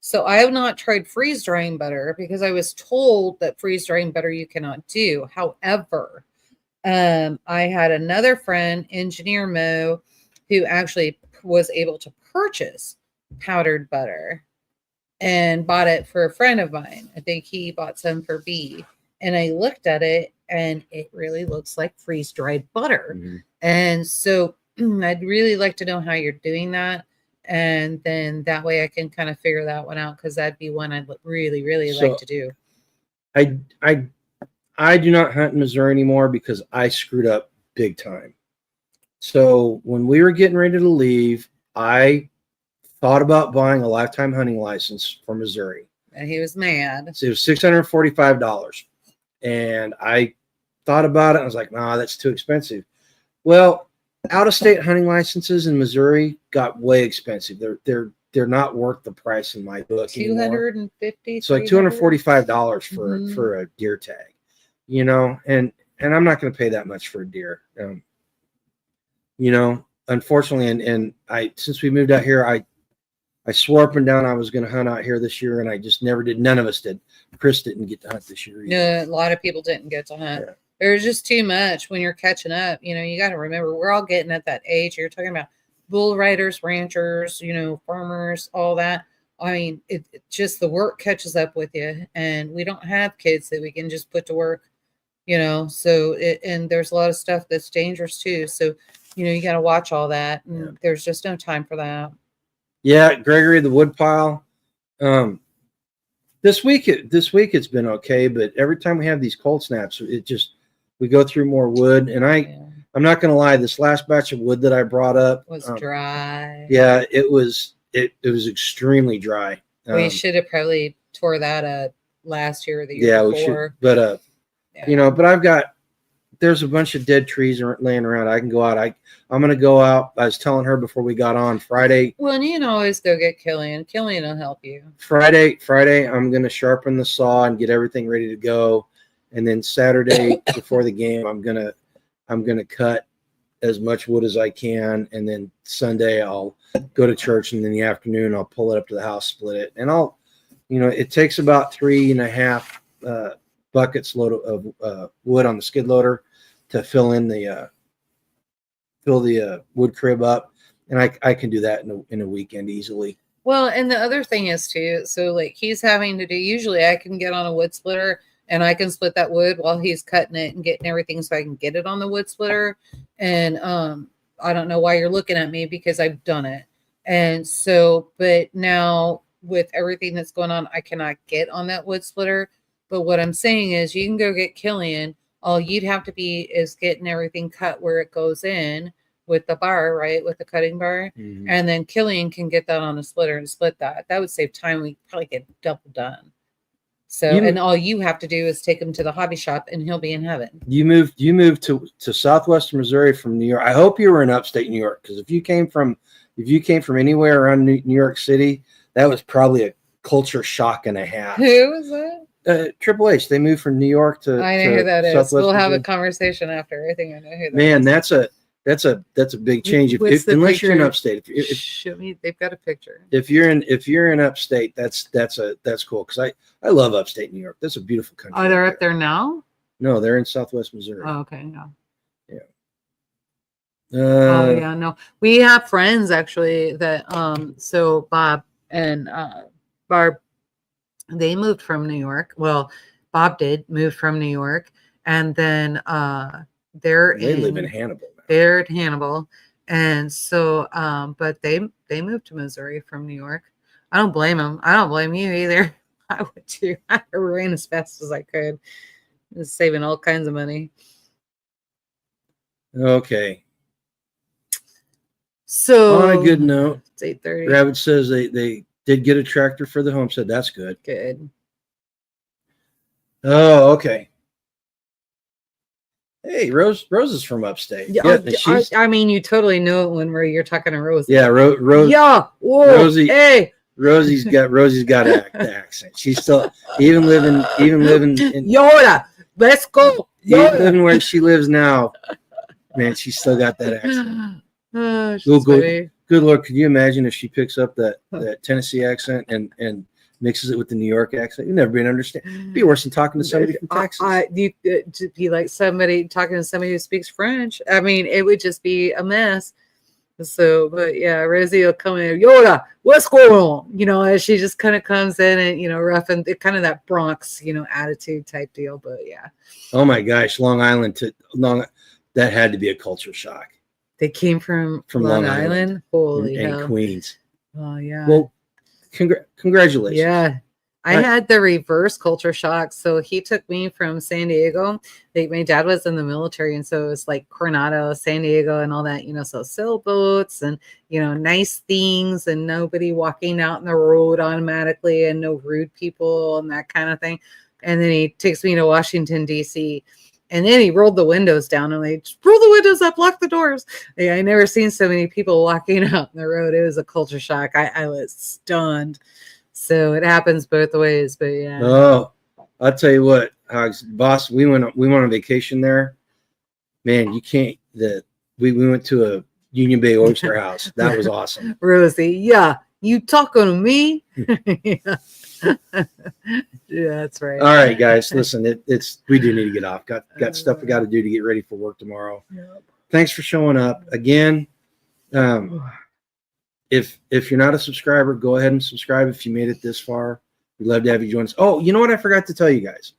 So I have not tried freeze drying butter because I was told that freeze drying butter you cannot do. However, I had another friend, Engineer Mo, who actually was able to purchase powdered butter and bought it for a friend of mine. I think he bought some for B. And I looked at it and it really looks like freeze dried butter. Mm-hmm. And so I'd really like to know how you're doing that. And then that way I can kind of figure that one out because that'd be one I'd really like to do. I do not hunt in Missouri anymore because I screwed up big time. So when we were getting ready to leave, I thought about buying a lifetime hunting license for Missouri. And he was mad. So it was $645. And I thought about it. I was like, nah, that's too expensive. Well, out-of-state hunting licenses in Missouri got way expensive. They're not worth the price in my book anymore. $250. It's like $245 for a deer tag, you know, and I'm not going to pay that much for a deer. You know, unfortunately, and since we moved out here, I swore up and down I was going to hunt out here this year, and I just never did. None of us did. Chris didn't get to hunt this year either. No, a lot of people didn't get to hunt. Yeah. There's just too much when you're catching up. You know, you got to remember, we're all getting at that age. You're talking about bull riders, ranchers, you know, farmers, all that. I mean, it just the work catches up with you, and we don't have kids that we can just put to work, you know. So, and there's a lot of stuff that's dangerous too. So, you know, you got to watch all that, and there's just no time for that. Yeah, Gregory, the woodpile. This week it's been okay, but every time we have these cold snaps, we go through more wood. And I'm not going to lie, this last batch of wood that I brought up was dry. Yeah, it was extremely dry. We should have probably tore that up last year or the year before. We should. But you know, but there's a bunch of dead trees laying around. I can go out. I'm going to go out. I was telling her before we got on Friday. Well, and you can always go get Killian. Killian will help you. Friday, I'm going to sharpen the saw and get everything ready to go. And then Saturday before the game, I'm going to cut as much wood as I can. And then Sunday I'll go to church, and in the afternoon I'll pull it up to the house, split it. And it takes about 3.5 buckets load of wood on the skid loader to fill the wood crib up, and I can do that in a weekend easily. Well, and the other thing is too, so like he's having to do, usually I can get on a wood splitter and I can split that wood while he's cutting it and getting everything so I can get it on the wood splitter. And I don't know why you're looking at me, because I've done it. And so, but now with everything that's going on, I cannot get on that wood splitter. But what I'm saying is you can go get Killian. All you'd have to be is getting everything cut where it goes in with the bar, right? With the cutting bar. Mm-hmm. And then Killian can get that on a splitter and split that. That would save time. We probably get double done. So, and all you have to do is take him to the hobby shop and he'll be in heaven. You moved to southwestern Missouri from New York. I hope you were in upstate New York, because if you came from anywhere around New York City, that was probably a culture shock and a half. Who was that? Triple H. They moved from New York to. I know who that is. We'll have a conversation after. I think I know who that Man, is. that's a big change. Unless you're in upstate. Show me. They've got a picture. If you're in upstate, that's cool, because I love upstate New York. That's a beautiful country. Oh, they're up there now? No, they're in southwest Missouri. Oh, okay, yeah. No. We have friends actually that so Bob and Barb, they moved from New York. Well, Bob moved from New York, and then they live in Hannibal now. They're in Hannibal, and so but they moved to Missouri from New York. I don't blame them. I don't blame you either. I would too. I ran as fast as I could. Just saving all kinds of money. Okay. So on a good note, it's 8:30. Rabbit says they did get a tractor for the homestead. That's good. Good. Oh, okay. Hey, Rose is from upstate. Yeah, I mean, you totally know it when you're talking to Rose. Yeah, Rose. Yeah, whoa, Rosie. Hey, Rosie's got the accent. She's still even living in Yoda. Let's go. Yoda. Even living where she lives now, man, she's still got that accent. Oh, good Lord, could you imagine if she picks up that Tennessee accent and mixes it with the New York accent? You'd never be able to understand. It'd be worse than talking to somebody from Texas. To be like somebody talking to somebody who speaks French. I mean, it would just be a mess. So, but yeah, Rosie will come in, Yoda, what's going on? You know, as she just kind of comes in and, you know, rough and kind of that Bronx, you know, attitude type deal. But yeah. Oh my gosh, Long Island that had to be a culture shock. They came from Long Island. Holy and hell. Queens. Oh yeah. Well, congratulations. Yeah. I had the reverse culture shock. So he took me from San Diego. My dad was in the military, and so it was like Coronado, San Diego, and all that, so sailboats and, nice things and nobody walking out in the road automatically and no rude people and that kind of thing. And then he takes me to Washington, D.C., and then he rolled the windows down and just roll the windows up, lock the doors. I never seen so many people walking out in the road. It was a culture shock. I was stunned. So it happens both ways, but yeah. Oh, I'll tell you what, Hogs, boss, we went on vacation there. Man, you can't. We went to a Union Bay Oyster House. That was awesome. Rosie, yeah, you talking to me? Yeah. Yeah, that's right. All right, guys, listen, we do need to get off. Got stuff we got to do to get ready for work tomorrow. Yep. Thanks for showing up again. If you're not a subscriber, go ahead and subscribe if you made it this far. We'd love to have you join us. Oh, you know what I forgot to tell you guys?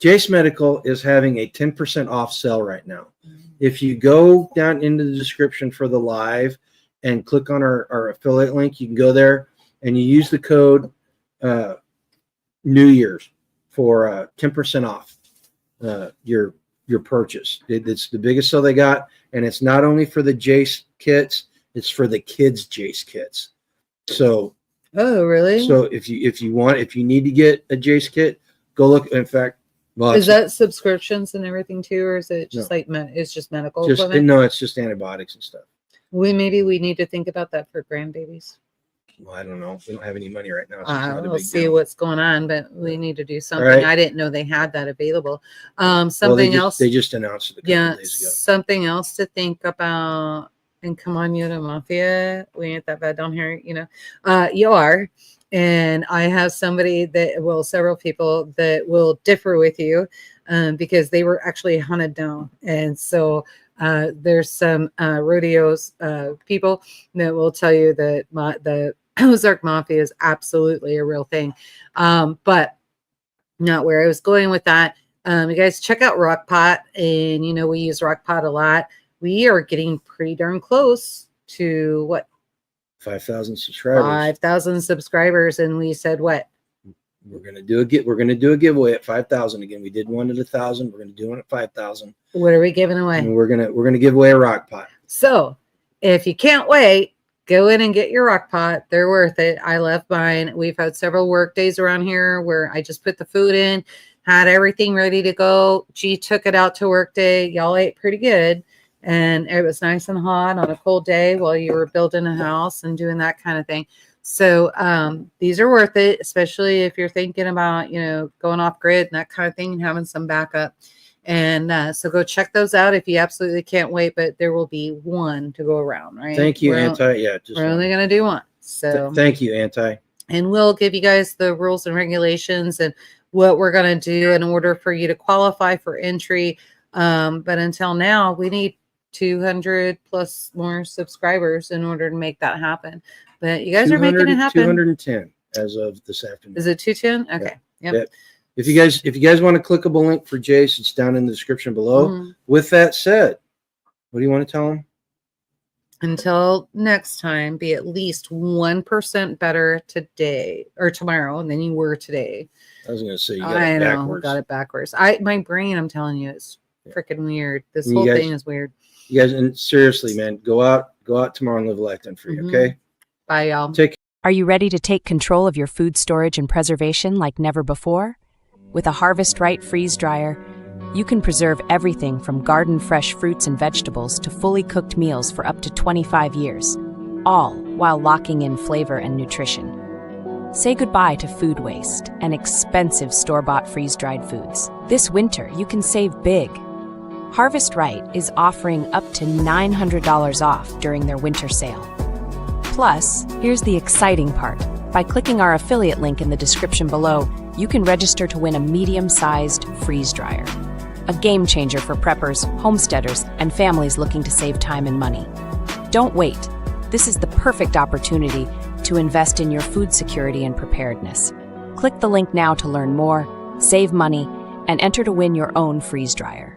Jase Medical is having a 10% off sale right now. If you go down into the description for the live and click on our affiliate link, you can go there and you use the code New Year's for 10% off your purchase. It's the biggest sale they got, and it's not only for the Jase kits, it's for the kids Jase kits. So oh, really? So if you need to get a Jase kit, go look. In fact, well, is that subscriptions and everything too, or is it just it's just medical equipment? No, it's just antibiotics and stuff. Maybe we need to think about that for grandbabies. Well, I don't know. We don't have any money right now. So we'll see what's going on, but we need to do something. Right. I didn't know they had that available. Something else. They just announced it a couple days ago. Something else to think about. And come on, Yoda Mafia. We ain't that bad down here, you are. And I have several people that will differ with you because they were actually hunted down. And so there's some rodeos people that will tell you that the Ozark Mafia is absolutely a real thing. But not where I was going with that. You guys check out RockPot, and we use RockPot a lot. We are getting pretty darn close to what? 5,000 subscribers. 5,000 subscribers, and we said what? We're gonna do a giveaway at 5,000 again. We did one at 1,000. We're gonna do one at 5,000. What are we giving away? And we're gonna give away a RockPot. So if you can't wait, go in and get your RockPot. They're worth it. I love mine. We've had several work days around here where I just put the food in, had everything ready to go. G took it out to work day. Y'all ate pretty good. And it was nice and hot on a cold day while you were building a house and doing that kind of thing. So these are worth it, especially if you're thinking about, going off grid and that kind of thing and having some backup. And so go check those out if you absolutely can't wait. But there will be one to go around, right? Thank you, we're only going to do one. So thank you, Anti. And we'll give you guys the rules and regulations and what we're going to do in order for you to qualify for entry. But until now, we need 200 plus more subscribers in order to make that happen. But you guys are making it happen. 210 as of this afternoon. Is it 210? Okay. Yeah. Yep. If you guys want a clickable link for Jase, it's down in the description below. Mm-hmm. With that said, what do you want to tell them? Until next time, be at least 1% better today or tomorrow than you were today. I was going to say you got it backwards. Got it backwards. My brain, I'm telling you, is freaking weird. This whole thing is weird. You guys, and seriously, man, go out tomorrow and live a life free, okay? Bye, y'all. Are you ready to take control of your food storage and preservation like never before? With a Harvest Right freeze dryer, you can preserve everything from garden fresh fruits and vegetables to fully cooked meals for up to 25 years, all while locking in flavor and nutrition. Say goodbye to food waste and expensive store-bought freeze-dried foods. This winter, you can save big. Harvest Right is offering up to $900 off during their winter sale. Plus, here's the exciting part. By clicking our affiliate link in the description below, you can register to win a medium-sized freeze dryer. A game changer for preppers, homesteaders, and families looking to save time and money. Don't wait. This is the perfect opportunity to invest in your food security and preparedness. Click the link now to learn more, save money, and enter to win your own freeze dryer.